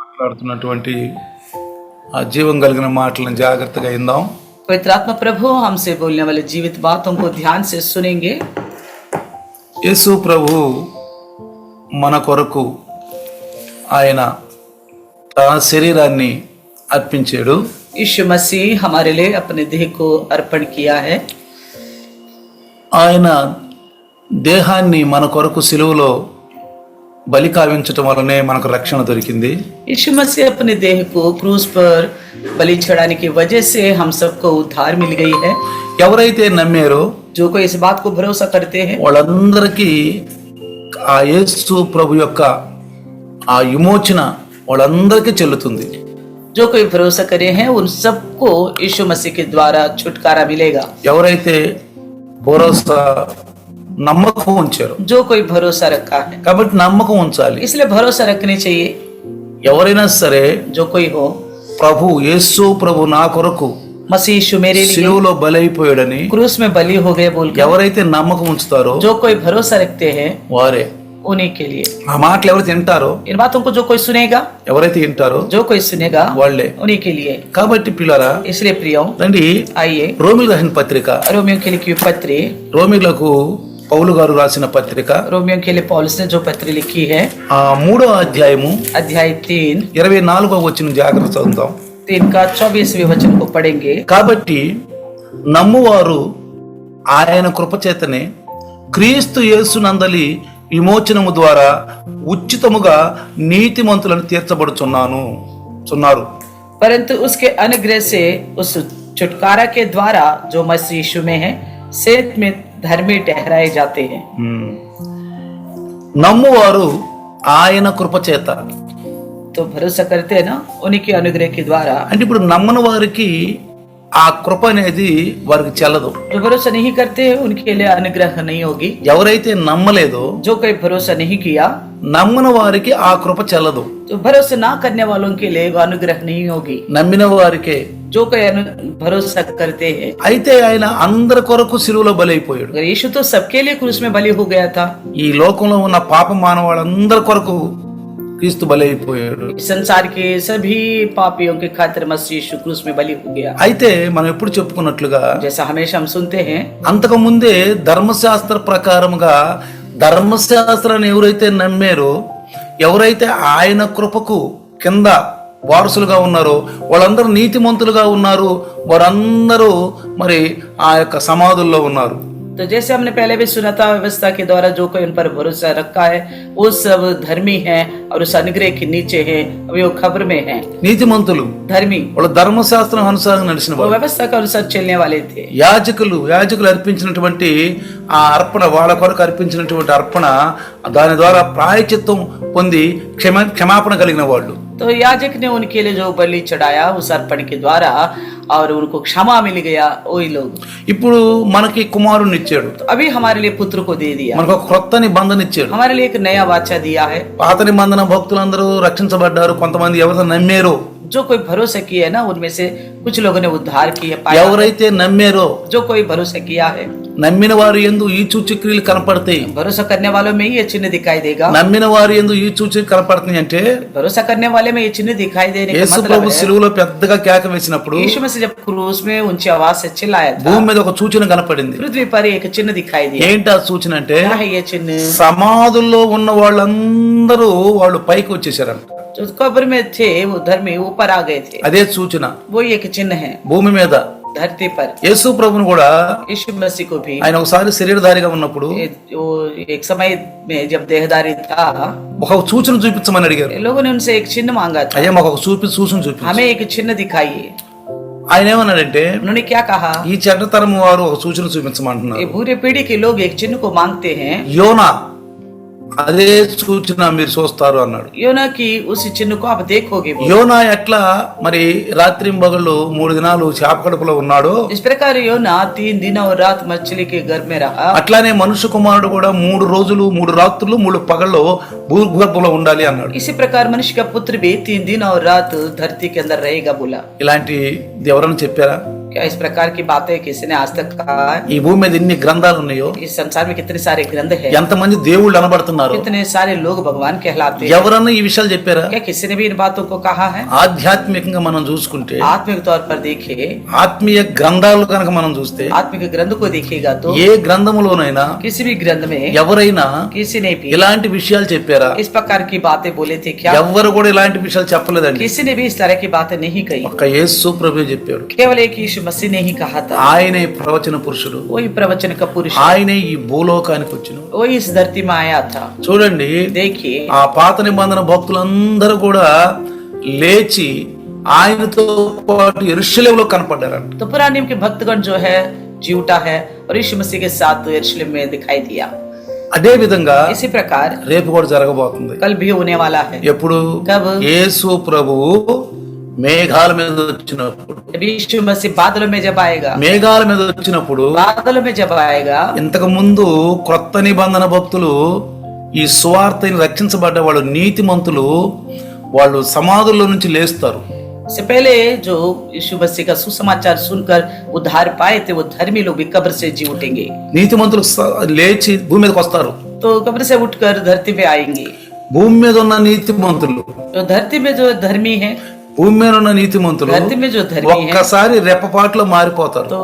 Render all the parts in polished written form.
మాట్లాడుతున్నటువంటి ఆ జీవం కలిగిన మాటలను జాగ్రత్తగా విందాం. पवित्र आत्मा प्रभु हमसे बोलने वाले जीवित बातों को ध्यान से सुनेंगे. యేసు ప్రభు మన కొరకు ఆయన తన శరీరాన్ని అర్పించాడు. यीशु मसीह हमारे लिए अपने देह को अर्पण किया है. ఆయన దేహాన్ని మన కొరకు సిలువలో బలి కావించటం వల్లనే మనకు రక్షణ దొరికింది. यीशु मसीह अपने देह को क्रूस पर बलि चढ़ाने की वजह से हम सबको उद्धार मिल गई है. ఎవరైతే నమ్మారో जो कोई इस बात को भरोसा करते हैं వాళ్ళందరికీ ఆ యేసు ప్రభు యొక్క ఆ విమోచన వాళ్ళందరికీ చెల్లుతుంది. जो कोई भरोसा करे हैं उन सबको यीशु मसीह के द्वारा छुटकारा मिलेगा. ఎవరైతే భరోసా నమ్మకం ఉంచారు, जो कोई भरोसा रखा है, కాబట్టి నమ్మకం ఉంచాలి. इसलिए भरोसा रखने चाहिए. ఎవరైనా సరే जो कोई हो, ప్రభు యేసు ప్రభు నా కొరకు मसीह यीशु मेरे लिए సిలువలో బలైపోయాడని क्रूस में बलि हो गए बोलकर ఎవరైతే నమ్మకం ఉంచుతారో जो कोई भरोसा रखते हैं వారే उन्हीं के लिए. ఆ మాటలు ఎవరైతే వింటారో, इन बातों को जो कोई सुनेगा, ఎవరైతే వింటారో जो कोई सुनेगा వాళ్ళే. उन्हीं के लिए. కాబట్టి పిల్లరా इसलिए प्रियो రండి, आइए రోమిలకు రాసిన పత్రిక, रोमियो के लिए की पत्री, రోమిలకు పౌలు గారు రాసిన పత్రిక रोमियो के लिए पौलुस ने जो पत्री लिखी है, ఆ 3వ అధ్యాయము अध्याय 3 24వ వచనం జాగ్రత్త చదువుతాం. 3 का 24वें वचन को पढ़ेंगे. కాబట్టి నమ్మువారు ఆయన కృపచేతనే క్రీస్తు యేసునందలి విమోచనము ద్వారా ఉచితముగా నీతిమంతులను తీర్చబడుచున్నారు. परंतु उसके अनुग्रह से उस छुटकारा के द्वारा जो मसीह यीशु में है सेत में धर्मी ठहराए जाते हैं. నమ్మువారు ఆయన కృపచేత तो भरोसा करते हैं ना उन्हीं के अनुग्रह के द्वारा. అంటే ఇప్పుడు నమ్మని వారికి ఆ కృప అనేది వారికి చెల్లదు. जो भरोसा नहीं करते हैं उनके लिए अनुग्रह नहीं होगी. ఎవరైతే నమ్మలేదో, जो कोई भरोसा नहीं किया, నమ్మని వారికి ఆ కృప చెల్లదు. तो भरोसा ना करने वालों के लिए वो अनुग्रह नहीं होगी. నమ్మిన వారికే. जो कोई भरोसा करते हैं. అయితే ఆయన అందరి కొరకు సిలువలో బలైపోయాడు. अगर यीशु तो सबके लिए क्रूस में बलि हो गया था. ఈ లోకంలో ఉన్న పాప మానవాళ్ళందరి కొరకు క్రీస్తు బలైపోయాడు. संसार के सभी पापियों के खातिर मसीह यीशु क्रूस में बलि हो गया. అయితే మనం ఎప్పుడు చెప్పుకున్నట్లుగా जैसा हमेशा हम सुनते हैं, అంతకు ముందే ధర్మశాస్త్ర ప్రకారముగా ధర్మశాస్త్రాన్ని ఎవరైతే నమ్మారో, ఎవరైతే ఆయన కృపకు కింద వారసులుగా ఉన్నారో వాళ్ళందరూ నీతిమంతులుగా ఉన్నారు. వారందరూ మరి ఆ యొక్క సమాధుల్లో ఉన్నారు. तो जैसे हमने पहले भी सुना था, व्यवस्था के द्वारा जो कोई उन पर भरोसा रखा है वो सब धर्मी हैं और उस अनुग्रह के नीचे हैं. अभी वो खबर में हैं నీతిమంతులు धर्मी, వాళ్ళు ధర్మశాస్త్రం అనుసారం నడిచిన वो వాళ్ళు. व्यवस्था के अनुसार चलने वाले थे. యాజకులు అర్పించినటువంటి ఆ అర్పణ, వాళ్ళ కొరకు అర్పించినటువంటి అర్పణ, దాని ద్వారా ప్రాయచిత్తం పొంది క్షమాపణ కలిగిన వాళ్ళు. तो याजक ने उनके लिए जो बलि चढ़ाया उस अर्पण के द्वारा और उनको क्षमा मिल गया वही लोग. ఇప్పుడు మనకి కుమారుని ఇచ్చాడు, तो अभी हमारे लिए पुत्र को दे दिया, మనకు ఒక క్రొత్త నిబంధన ఇచ్చాడు. हमारे लिए एक नया वाचा दिया है. పాత నిబంధన భక్తులందరూ రక్షించబడ్డారు. కొంతమంది ఎవరైతే నమ్మారో, जो कोई भरोसा किया है ना उनमें से कुछ लोगों ने उद्धार किया पाया. ఎవరైతే నమ్మారో, जो कोई भरोसा किया है, నమ్మిన వారి యందు ఈ సూచక్రియలు కనపడతాయి. भरोसा करने वालों में ये चिन्ह दिखाई देगा. నమ్మిన వారి యందు ఈ సూచక్రియలు కనపడుతున్నాయి అంటే भरोसा करने वाले में ये चिन्ह दिखाई देने का యేసు मतलब ప్రభు है, సిలువలో పెద్దగా కేక వేసినప్పుడు यीशु मसीह जब क्रूस में ऊंची आवाज से चिल्लाया था, భూమి మీద ఒక సూచన కనపడింది. पृथ्वी पर एक चिन्ह दिखाई दिया. ఏంటి ఆ సూచన అంటే, क्या है ये चिन्ह? సమాధుల్లో ఉన్న వాళ్ళందరూ వాళ్ళు పైకి వచ్చేసారంట. जो कब्र में थे वो धर्मी ऊपर आ गए थे. అదే సూచన वो एक चिन्ह है భూమి మీద. धरती पर. యేసు ప్రభుని కూడా यीशु मसीह को भी ఆయన ఒకసారి శరీరధారిగా ఉన్నప్పుడు वो एक समय में जब देहदारी था, ఒక సూచన చూపించమని అడిగారు. लोगों ने उनसे एक चिन्ह मांगा था, అయ్యా మాకు ఒక సూచన చూపించు. हमें एक चिन्ह दिखाइए. ఆయన ఏమన్నాడంటే, उन्होंने क्या कहा? ఈ చెడ్డతరం వారు ఒక సూచన చూపించమంటున్నారు. ये बुरे पीढ़ी के लोग एक चिन्ह को मांगते हैं. యోనా అదే సూచన మీరు చూస్తారు అన్నాడు. योना की उस चिन्ह को आप देखोगे. యోనా ఎట్లా మరి రాత్రింబగళ్ళు 3 దినాలు చేప కడుపులో ఉన్నాడు, इस प्रकार योना 3 दिन और रात मछली के गर्भ में रहा. అట్లానే మనుష్య కుమారుడు కూడా 3 రోజులు 3 రాత్రులు 3 పగళ్ళు భూగర్భంలో ఉండాలి అన్నాడు. इसी प्रकार मनुष्य का पुत्र भी 3 दिन और रात धरती के अंदर रहेगा बोला. ఇలాంటి ఎవరైనా చెప్పారా? क्या इस प्रकार की बातें किसी ने आज तक कहा है? ఈ భూమి మీద ఎన్ని గ్రంథాలు ఉన్నాయో, इस संसार में कितने सारे ग्रंथ हैं, ఎంతమంది దేవుళ్ళు అనబడుతున్నారు, कितने सारे लोग भगवान कहलाते हैं। ఎవరన్నా ఈ విషయాలు చెప్పారా? क्या किसी ने भी इन बातों को कहा है? ఆధ్యాత్మికంగా మనం చూసుకుంటే, आत्मिक तौर पर देखे, ఆత్మీయ గ్రంథాలు కనుక మనం చూస్తే, आत्मिक ग्रंथ को देखेगा तो ఏ గ్రంథములోనైనా किसी भी ग्रंथ में ఎవరైనా किसी ने भी ఇలాంటి విషయాలు చెప్పారా? इस प्रकार की बातें बोले थे क्या? ఎవ్వరు కూడా ఇలాంటి విషయాలు చెప్పలేదండి. किसी ने भी इस तरह की बातें नहीं कही। ఒక్క యేసు ప్రభు చెప్పాడు. केवल एक यीशु मसीह ने ही कहा था। ఆయనే ప్రవచన పురుషుడు, वही प्रवचन का पुरुष, ఆయనే ఈ భూలోకానికి వచ్చిన. वही इस धरती में आया था। చూడండి, देखिए, ఆ పాత నిబంధన భక్తులందరూ కూడా లేచి ఆయనతో పాటు యెరూషలేములో కనపడ్డారంట. तो पुराने नियम के भक्तगण जो है जी उठा है और यीशु मसीह के साथ यरूशलेम में दिखाई दिया। అదే విధంగా इसी प्रकार రేపు కూడా జరగబోతుంది. कल भी होने वाला है। ఎప్పుడు? कब? యేసు ప్రభువు మేఘాల మీద వచ్చినప్పుడు. जब यीशु मसीह बादलों में जब आएगा, మేఘాల మీద వచ్చినప్పుడు बादलों में जब आएगा, ఇంతకు ముందు క్రొత్త నిబంధన భక్తులు, ఈ సువార్తని రక్షించబడ్డ వాళ్ళు, నీతిమంతులు, వాళ్ళు సమాధుల్లో నుంచి లేస్తారు. इससे पहले जो यीशु मसीह का सुसमाचार सुनकर उद्धार पाए थे, वो धर्मी लोग भी कब्र से जी उठेंगे। నీతిమంతులు లేచి భూమి మీదకి వస్తారు. तो कब्र से उठकर धरती पे आएंगे। భూమి మీద ఉన్న నీతిమంతులు, तो धरती में जो धर्मी है, భూమి మీద ఉన్న నీతిమంతులు धरती में जो धर्मी है, ఒక్కసారి రెప్పపాటులో మారిపోతారు. तो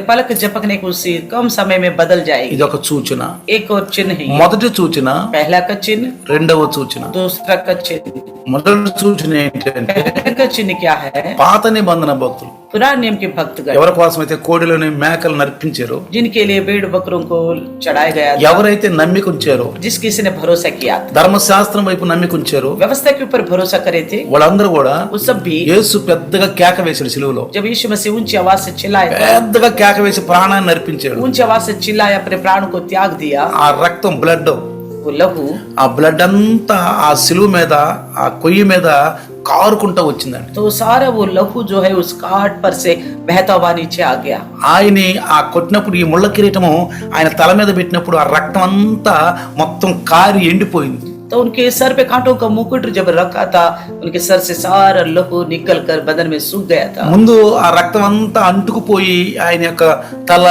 पलक झपकने को उसी कम समय में बदल जाएगी। ఇది ఒక సూచన. एक और चिन्ह है, మొదటి సూచన, पहला का चिन्ह, రెండవ సూచన. दूसरा का चिन्ह। మొదటి సూచన ఏంటంటే, पहले का चिन्ह क्या है? పాత నిబంధన భక్తులు पुराने नियम के भक्तगण, ఎవరి కోసమైతే కోడెలని మేకలు నర్పించారో, जिनके लिए भेड़ बकरों को चढ़ाया गया था, ఎవరైతే నమ్మికుంచారో, जिस किसी ने भरोसा किया था, ధర్మశాస్త్రం వైపు నమ్మికుంచారో, व्यवस्था के ऊपर भरोसा करे थे, వాళ్ళందరూ కూడా वो सब भी యేసు పెద్దగా కేక వేశాడు సిలువలో. जब यीशु मसीह ऊंची आवाज से चिल्लाए, పెద్దగా కేక వేసి ప్రాణాన్ని నర్పించాడు. ऊंची आवाज से चिल्लाए, अपने प्राण को त्याग दिया। ఆ రక్తం, బ్లడ్, वो लहू, ఆ బ్లడ్ అంతా ఆ సిలువ మీద, ఆ కొయ్యి మీద కారుకుంటా వచ్చిందండి. तो सारा वो लहू जो है उस काट पर से बहता हुआ नीचे आ गया। ఆయన్ని ఆ కొట్టినప్పుడు, ఈ ముళ్ళ కిరీటము ఆయన తల మీద పెట్టినప్పుడు, ఆ రక్తం అంతా మొత్తం కారి ఎండిపోయింది. तो उनके सर पे कांटों का मुकुट जब रखा था, उनके सर से सारा लहू निकल कर बदन में सूख गया था। ముందు ఆ రక్తం అంతా అంటుకుపోయి ఆయన యొక్క తల,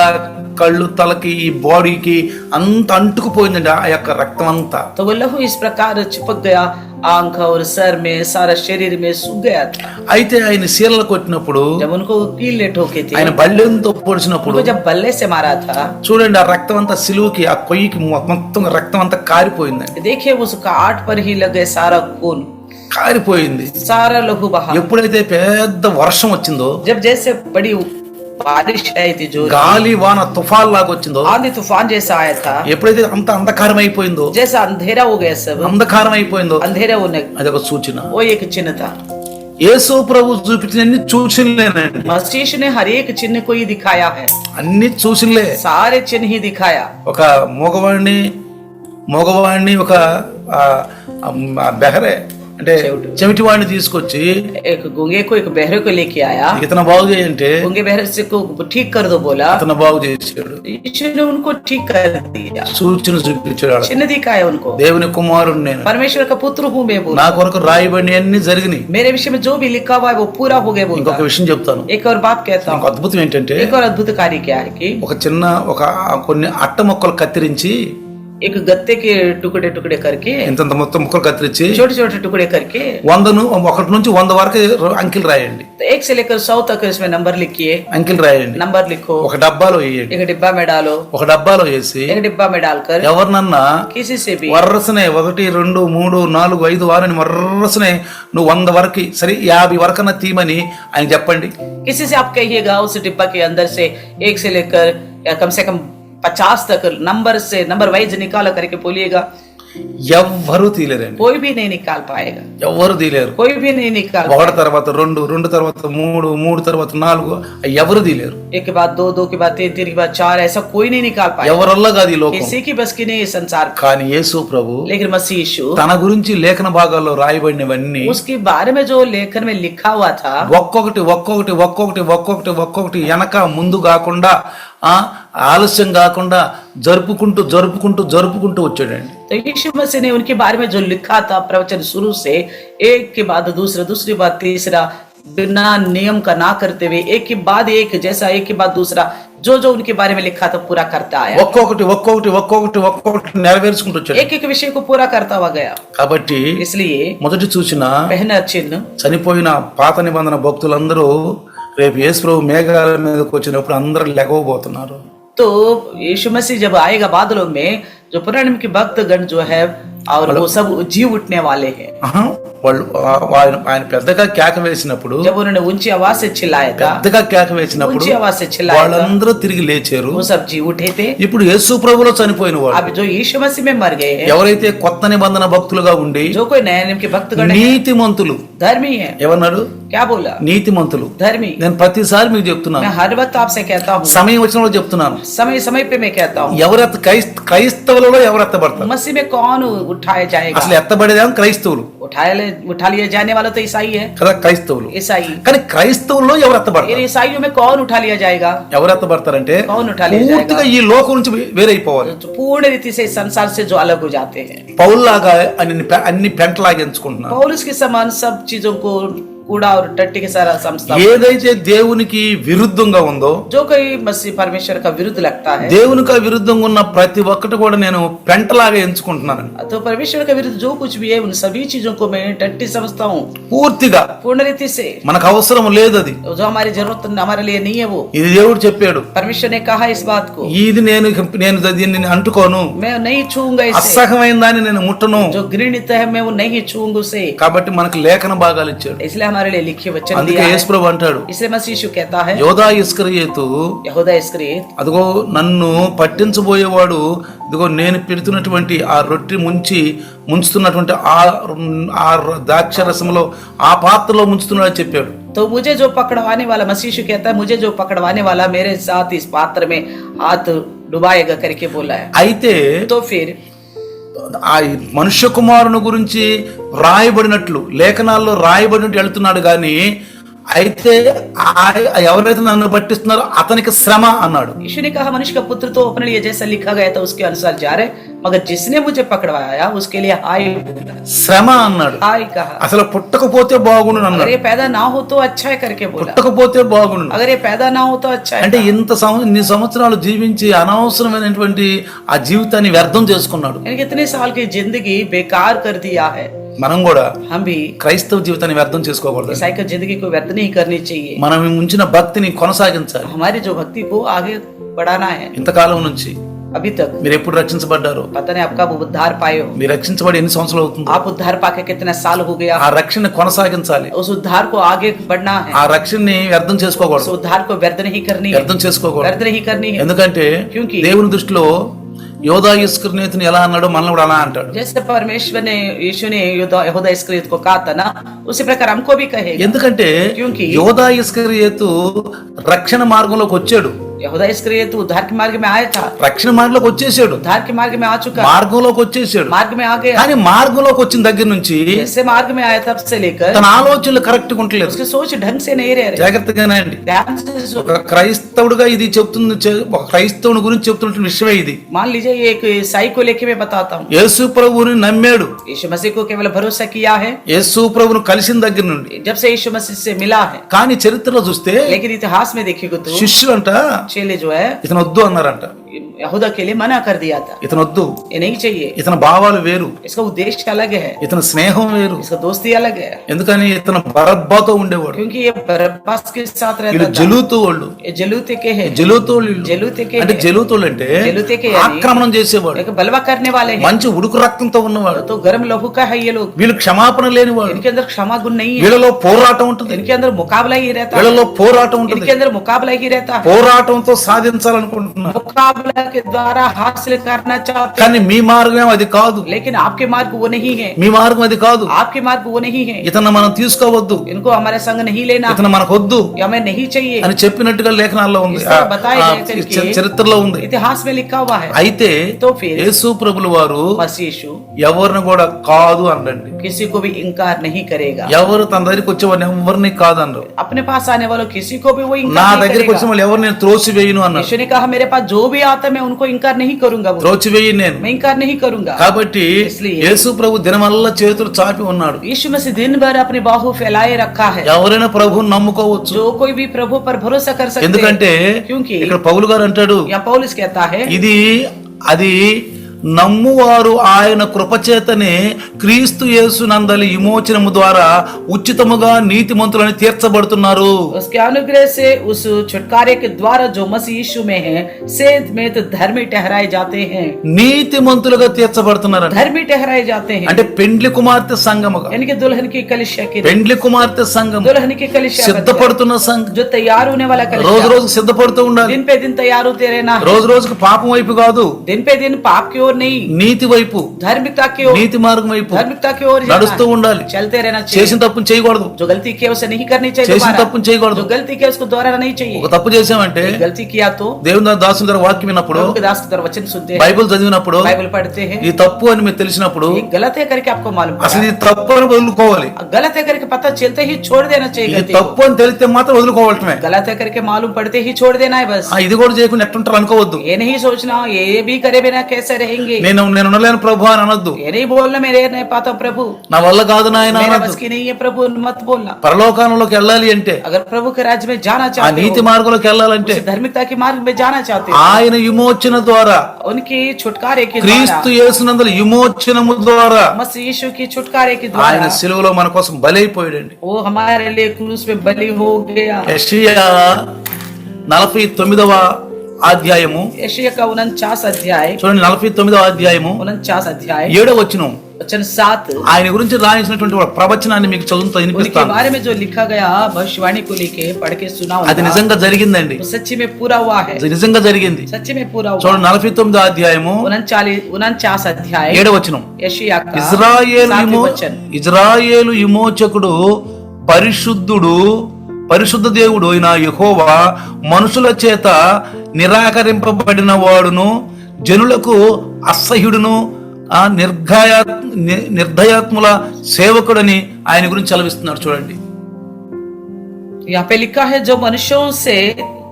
కళ్ళు, తలకి, ఈ బాడీకి అంత అంటుకుపోయిందండి ఆ యొక్క రక్తం అంతా. तो वो लहू इस प्रकार चिपक गया, आंख और सर में, सारा शरीर में सूख गया था। అయితే ఆయన శీలలు కొట్టినప్పుడు, जब उनको कीले ठोके थे, ఆయన బల్లెంతో పొడిచినప్పుడు, उनको जब बल्ले से मारा था, చూడండి ఆ రక్తం అంతా సిలువకి, ఆ కొయ్యికి మొత్తం రక్తం అంతా కారిపోయిందండి. देखिए उस काट पर ही लगे सारा खून, కారిపోయింది. सारा लहू बहा। ఎప్పుడైతే పెద్ద వర్షం వచ్చిందో, जब जैसे बड़ी बारिश आई थी, जो గాలి వాన తుఫాన్ లాగా వచ్చిందో, आंधी तूफान जैसा आया था, ఎప్పుడైతే అంత అంధకారం అయిపోయిందో, जैसा अंधेरा हो गया, सब అంధకారం అయిపోయిందో, अंधेरा होने, అదొక సూచన. वो एक चिन्ह था। యేసు ప్రభు చూపించిన అన్ని సూచనలేనండి. मसीह ने हर एक चिन्ह को ही दिखाया है, అన్ని సూచనలే. सारे चिन्ह ही दिखाया। ఒక మగవాడిని ఒక బెహరే అంటే చెవిటివాడిని తీసుకొచ్చి, एक गूंगे को, एक बहरे को लेके आया, ఇతను బాగు చేయంటే गूंगे बहरे से को ठीक कर दो बोला, అతను బాగు చేశాడు. यीशु ने उनको ठीक कर दिया, సూచన చూపించాడు. चिन्ह दिखाया उनको। దేవుని కుమారుడు నేను, परमेश्वर का पुत्र हूँ मैं बोला, నా కొరకు రాయబడి అన్ని జరిగినాయి. मेरे विषय में जो भी लिखा हुआ है वो पूरा हो गया बोला। ఇంకొక విషయం చెప్తాను. एक और बात कहता ఇంకొక हूँ, అద్భుతం ఏంటంటే, एक और अद्भुत कार्य क्या है कि కొన్ని అట్ట మొక్కలు కత్తిరించి, एक गत्ते के टुकड़े टुकड़े करके, ఇంతంత మొత్తం ముక్కలు కత్తిరించి, छोटे छोटे टुकड़े करके 100 నుంచి 100 వరకు అంకెలు రాయండి. तो 1 से लेकर 100 तक इसमें नंबर लिखिए, అంకెలు రాయండి. नंबर लिखो, ఒక డబ్బాలో వేయండి. एक डिब्बा में डालो, ఒక డబ్బాలో వేసి एक डिब्बा में डालकर ఎవరినన్నా किसी से भी వరసనే 1 2 3 4 5 6 అని వరసనే నువ్వు 100 వరకు, సరే 50 వరకన్నా తీయమని ఆయన చెప్పండి. किसी से आप कहिएगा उस डिब्बा के अंदर से 1 से लेकर या कम से कम 50 तक नंबर वाइज निकाला करके बोलिएगा। ఎవ్వరూ తీయలేరండి. कोई भी नहीं निकाल पाएगा, ఎవ్వరు తీయలేరు. कोई भी नहीं निकाल 1 తర్వాత 2, 2 తర్వాత 3, 3 తర్వాత 4 ఎవరు తీయలేరు. एक के बाद 2, 2 के बाद 3, 3 के बाद 4, ऐसा कोई नहीं निकाल पाएगा। ఎవరల్లా కాదు ఈ లోకం. किसी की बस की नहीं संसार। కానీ యేసు ప్రభు लेकिन मसीह यीशु, తన గురించి లేఖన భాగాల్లో రాయబడినవన్నీ उसके बारे में जो लेखन में लिखा हुआ था, ఒక్కొక్కటి వెనక ముందు కాకుండా, ఆలస్యం కాకుండా జరుపుకుంటూ వచ్చాడండి. तो यीशु मसीह ने उनके बारे में जो लिखा था प्रवचन शुरू से, एक के बाद दूसरा, दूसरी बात तीसरा, बिना नियम का ना करते हुए एक के बाद एक जैसा एक के बाद दूसरा जो जो उनके बारे में लिखा था पूरा करता आया, ఒక్కొక్కటి నెరవేర్చుకుంటూ వచ్చాడు. एक एक विषय को पूरा करता हुआ गया. కాబట్టి इसलिए మొదటి సూచన, पहला चिन्ह, చనిపోయిన పాత నిబంధన భక్తులందరూ రేపు యేసు ప్రభు మేఘాల మీదకి వచ్చినప్పుడు అందరూ లెగవబోతున్నారు. तो यीशु मसीह जब आएगा बादलों में, जो पुराने के भक्तगण जो है और वो सब जीव उठने वाले हैं. వాళ్ళు ఆయన పెద్దగా కేక వేసినప్పుడు, जब उन्होंने ऊंची आवाज से चिल्लाया था, పెద్దగా కేక వేసినప్పుడు ऊंची आवाज से चिल्लाया था, వాళ్ళందరూ తిరిగి లేచారు. वो सब जीव उठे थे. ఇప్పుడు యేసు ప్రభులో చనిపోయిన వాళ్ళు, अब जो यीशु मसीह में मर गए हैं, ఎవరైతే కొత్త నిబంధన భక్తులుగా ఉండి जो कोई नए नियम के भक्तगण हैं, నీతిమంతులు, धर्मी है. ఏమన్నాడు? क्या बोला? నీతిమంతులు. धर्मी. నేను ప్రతిసారి మీకు చెప్తున్నాను, मैं हर वक्त आपसे कहता हूँ, సమయం వచ్చినప్పుడు చెప్తున్నాను, समय समय पे मैं कहता हूँ, క్రైస్తవులలో ఎవరు ఎత్తబడతారు? मसीह में कौन उठाया जाएगा? అసలు ఎత్తబడేదేమో క్రైస్తవులు उठा लिया जाने वाला तो ईसाई है, కదా, క్రైస్తవులు. ईसाई. కానీ క్రైస్తవుల్లో ఎవరు इन ఎత్తబడతారు? ईसाइयों में कौन उठा लिया जाएगा? ఎవరు ఎత్తబడతారంటే कौन उठा लिया పూర్తిగా जाएगा? ఈ లోకం నుంచి వేరైపోవాలి. तो पूर्ण रीति से संसार से जो अलग हो जाते हैं. పౌల్లాగా అన్ని పెంటలాగా ఎంచుకుంటున్నారు. पौलुस के समान सब चीजों को कूड़ा और टट्टी के सारा समझता हूं. ఏదైతే దేవునికి విరుద్ధంగా ఉందో, जो कोई मसीह परमेश्वर का विरुद्ध लगता है, దేవునికి విరుద్ధంగా ఉన్న ప్రతి ఒక్కటి కూడా నేను పెంటలాగా ఎంచుకుంటున్నాను. तो परमेश्वर का विरुद्ध जो कुछ भी है उन सभी चीजों को मैं टट्टी समझता हूँ, పూర్తిగా पूर्ण रीति से. మనకు అవసరం లేదు అది. जो हमारी जरूरत हमारे लिए नहीं है, वो ఇది దేవుడు చెప్పాడు. परमेश्वर ने कहा इस बात को, ఇది నేను దీన్ని అంటుకోను, मैं नहीं छूऊंगा इसे. అసహ్యమైన దాన్ని నేను ముట్టను. जो घृणित है मैं वो नहीं छूऊंगा उसे. కాబట్టి మనకు లేఖన భాగాలు ఇచ్చాడు. इसलिए हमारे लिए लिखे वचन అందుకే दिया है. యేసు ప్రభు అంటాడు, इसलिए मसीह यीशु कहता है, యోధా ఇస్కరియోతు, यहूदा इस्करियोत, అదిగో నన్ను పట్టించబోయేవాడు, ఇదిగో నేను పెడుతున్నటువంటి ఆ రొట్టె ముంచుతున్నటువంటి ఆ ద్రాక్షరసంలో ఆ పాత్రలో ముంచుతున్నాడని చెప్పాడు. तो मुझे जो पकड़वाने वाला, मसीह यीशु कहता है, मुझे जो पकड़वाने वाला मेरे साथ इस पात्र में हाथ डुबाएगा करके बोला है. అయితే तो फिर ఆ మనుష్య కుమారుని గురించి రాయబడినట్లు లేఖనాల్లో రాయబడినట్టు వెళ్తున్నాడు గాని, అయితే ఎవరైతే నన్ను పట్టిస్తున్నారో అతనికి శ్రమ అన్నాడు. यीशु ने कहा मनुष्य का पुत्र तो अपने लिए जैसा लिखा गया था उसके अनुसार जा रहे, मगर जिसने मुझे पकड़वाया उसके लिए हाय శ్రమ అన్నాడు. हाय कहा. అసలు పుట్టకపోతే బాగుండు अगर అన్నాడు. ये पैदा ना हो तो अच्छा है करके बोला. పుట్టకపోతే బాగుండు अगर ये पैदा ना हो तो अच्छा है. అంటే ఇన్ని సంవత్సరాలు జీవించి అనవసరమైనటువంటి ఆ జీవితాన్ని వ్యర్థం చేసుకున్నాడు. यानी कितने साल की जिंदगी बेकार कर दिया है. మనం కూడా हम भी క్రైస్తవ జీవితాన్ని వ్యర్థం చేసుకోకూడదు. ईसाई की जिंदगी को व्यर्थ नहीं करनी चाहिए. మనం ఉంచిన భక్తిని కొనసాగించాలి. हमारी जो भक्ति को आगे बढ़ाना है. ఇంతకాలం నుంచి अभी तक మీరు ఎప్పుడు రక్షించబడ్డారు? पता नहीं आपका उद्धार पाए हो. మీరు రక్షించబడి ఎన్ని సంవత్సరాలు అవుతుంది? आप उद्धार पाके कितने साल हो गया. ఆ రక్షణ కొనసాగించాలి. उस उद्धार को आगे बढ़ना है. ఆ రక్షణని వ్యర్థం उस చేసుకోకూడదు. उद्धार को व्यर्थ नहीं करनी है. వ్యర్థం చేసుకోకూడదు. व्यर्थ नहीं करनी है. ఎందుకంటే क्योंकि దేవుని దృష్టిలో యోధా ఇస్కరియోతుని ఎలా అన్నాడో మనల్ని కూడా అలా అంటాడు. जैसे परमेश्वर ने यीशु ने यहूदा इस्करियोत को कहा था ना, उसी प्रकार हमको भी कहेगा. ఎందుకంటే क्योंकि యోధా ఇస్కరియోతు రక్షణ మార్గంలోకి వచ్చాడు. यहूदा इस्करियोत उद्धार के मार्ग में आया था. రక్షణ మార్గంలోకి వచ్చేసాడు. उद्धार के मार्ग में आ चुका. మార్గంలోకి వచ్చేసాడు. मार्ग में आ गया. కానీ మార్గంలోకి వచ్చిన దగ్గర నుంచి जैसे मार्ग में आया तब से लेकर తన ఆలోచనలు కరెక్ట్ గా ఉండలేదు. उसकी सोच ढंग से नहीं रह रही. జాగ్రత్తగానే అండి. ध्यान से ఒక క్రైస్తవుడుగా ఇది ఒక క్రైస్తవుని గురించి చెప్తున్న విషయమే ఇది. मान लीजिए ये एक ईसाई को लेके मैं बताता हूँ. యేసు ప్రభువుని నమ్మాడు. यीशु मसीह को केवल भरोसा किया है యేసు ప్రభువును కలిసిన దగ్గర నుండి. जब से यीशु मसीह से मिला है. కానీ చరిత్రలో చూస్తే लेकिन इतिहास में देखिएगा तो శిష్యులంట चेले जो है ఇతను వద్దు అన్నారంట. यहूदा के लिए मना कर दिया था. ఇతను వద్దు, ये नहीं चाहिए. ఇతని భావాలు వేరు, इसका उद्देश्य अलग है. ఇతని స్నేహం వేరు. इसका दोस्ती अलग है. ఎందుకని ఇతను బరబ్బాతో ఉండేవాడు. क्योंकि ये बरब्बास के साथ रहता వీళ్ళు था. జలూతు వాళ్ళు. ये जलूते के हैं. జలూతోళ్ళు जलूते के అంటే हैं. జలూతోళ్ళు అంటే జలూతే के यानी ఆక్రమణం చేసేవాడు, एक बलवा करने वाले हैं. మంచి ఉడుకు రక్తంతో ఉన్నవాడు. तो गर्म लहू का है ये लोग. వీళ్ళు క్షమాపణ లేనివాడు. इनके अंदर क्षमा गुण नहीं है. వీళ్ళలో పోరాటం ఉంటుంది. इनके अंदर मुकाबला ही रहता है. వీళ్ళలో పోరాటం ఉంటుంది. इनके अंदर मुकाबला ही रहता है. పోరాటంతో సాధించాలనుకుంటున్నారు. मुकाबला के द्वारा हासिल करना चाहते కానీ మీ మార్గం అది కాదు. हैं. लेकिन आपके मार्ग वो नहीं है. మీ మార్గం అది కాదు. आपके मार्ग वो नहीं है. ఇతను మనం తీసుకోవద్దు, इनको हमारे संग नहीं लेना. ఇతను మనకు వద్దు या हमें नहीं चाहिए. అని చెప్పినట్టుగా లేఖనాల్లో ఉంది, इस तरह बताए गए करके చరిత్రలో ఉంది. इतिहास में लिखा हुआ है. అయితే तो फिर యేసు ప్రభులు వారు मसीह यीशु ఎవరిని కూడా కాదు అనండి. किसी को भी इनकार नहीं करेगा. ఎవరు తన దగ్గరికి వచ్చేవాడిని ఎవరిని కాదు అన్నారు. अपने पास आने वालों किसी को भी वो నా इनकार नहीं దగ్గరికి करेगा. వచ్చిన వాళ్ళు ఎవరు నేను త్రోసి వేయను అన్నారు. यीशु ने कहा मेरे पास जो भी आता मैं उनको इनकार नहीं करूंगा, త్రోచివేయి నేను. मैं इनकार नहीं करूंगा। కాబట్టి इसलिए యేసు ప్రభు దినమల్లా చేతులు చాపి ఉన్నాడు. यीशु मसीह दिन भर अपने बाहु फैलाए रखा है। ఎవరైనా ప్రభువుని నమ్ముకోవచ్చు. जो कोई भी प्रभु पर भरोसा कर सकते हैं। ఎందుకంటే क्योंकि ఇక్కడ పౌలు గారు అంటాడు, यहाँ पौलुस कहता है ఇది అది నమ్మువారు ఆయన కృపచేతనే క్రీస్తు యేసు నందలి విమోచనము ద్వారా ఉచితముగా నీతిమంతులని తీర్చబడుతున్నారు. उसके अनुग्रह से उस छुटकारे के द्वारा जो मसीह यीशु में है सेध में तो धर्मी ठहराए जाते हैं। నీతిమంతులుగా తీర్చబడుతున్నారు. धर्मी ठहराए जाते हैं అంటే పెండ్లి కుమార్తె సంఘముగా, यानी कि दुल्हन की कलिसिया के పెండ్లి కుమార్తె సంఘం, दुल्हन की कलिसिया సిద్ధపడుతున్న సంఘం, जो तैयार होने वाला రోజు कलिसिया రోజు సిద్ధపడుతూ ఉండాలి. दिन पे दिन तैयार होते रहना है। రోజు రోజుకు పాపం వైపు కాదు, दिन पे दिन पाप की ओर नहीं, నీతి వైపు, धार्मिकता की ओर, నీతి మార్గం వైపు धार्मिकता की ओर నడుస్తూ जाना है। ఉండాలి. चलते रहना चाहिए। చేసిన తప్పును చేయకూడదు, जो गलती किया उसे नहीं करनी चाहिए చేసిన दोबारा। తప్పును చేయకూడదు. जो गलती किया उसको दोबारा नहीं चाहिए। ఒక తప్పు చేసామంటే एक गलती किया तो దేవుని దాసుని దగ్గర వాక్యం విన్నప్పుడు, प्रभु के दास की तरफ वचन सुनते हैं, బైబిల్ చదివినప్పుడు, बाइबल पढ़ते हैं, ఈ తప్పు అని మీకు తెలిసినప్పుడు ये गलत है करके आपको मालूम అసలు पड़ा। ఇది తప్పు అని వదులుకోవాలి. गलत है करके पता चलते ही छोड़ देना चाहिए ఇది गलती को। తప్పు అని తెలిస్తే మాత్రం వదులుకోవటమే. गलत है करके मालूम पड़ते ही छोड़ देना है बस। ఇది కూడా చేయకుండా ఎట్టుంటారు అనుకోవద్దు. ये नहीं सोचना ये भी करे बिना कैसे रहेंगे, నేను ఉండలేను ప్రభు అని అనొద్దు. ये नहीं बोलना मैं रह नहीं पाता प्रभु, నా వల్ల కాదు నాయన मेरा అనొద్దు. बस की नहीं है प्रभु मत बोलना। పరలోకాలంలోకి వెళ్ళాలి అంటే, अगर प्रभु के राज्य में जाना ఆ चाहते నీతి हो, మార్గంలోకి వెళ్ళాలంటే उस धार्मिकता के मार्ग में जाना चाहते हो, ఆయన విమోచన ద్వారా, उनकी छुटकारे के క్రీస్తు द्वारा, యేసునందు విమోచనము ద్వారా मसीह यीशु की छुटकारे के ఆయన द्वारा సిలువలో మన కోసం బలైపోయాడండి. वो हमारे लिए क्रूस में बलि हो गया। యెషయా 49వ అధ్యాయము यशायाह का 49 अध्याय, చూడండి, 49వ అధ్యాయము 49 अध्याय 7వ వచనం. वचन 7, ఆయన గురించి రాయించినటువంటి ఒక ప్రవచనాన్ని మీకు చదువుతూ उनके వినిపిస్తాను. बारे में जो लिखा गया भविष्यवाणी को लेके पढ़ के सुना అది होगा, నిజంగా జరిగిందండి. वो सच्ची में पूरा हुआ है, అది నిజంగా జరిగింది. सच्ची में पूरा हुआ। చూడండి, 49వ అధ్యాయము 49 अध्याय 7వ వచనం. यशायाह का ఇజ్రాయేలు 7వ वचन, ఇజ్రాయేలు విమోచకుడు పరిశుద్ధ దేవుడు అయిన యెహోవా మనుషుల చేత నిరాకరింపబడిన వాడును, జనులకు అసహ్యుడును, నిర్దయాత్ముల సేవకుడని ఆయన గురించి చదివిస్తున్నాడు. చూడండి, यहाँ पे लिखा है जो मनुष्यों से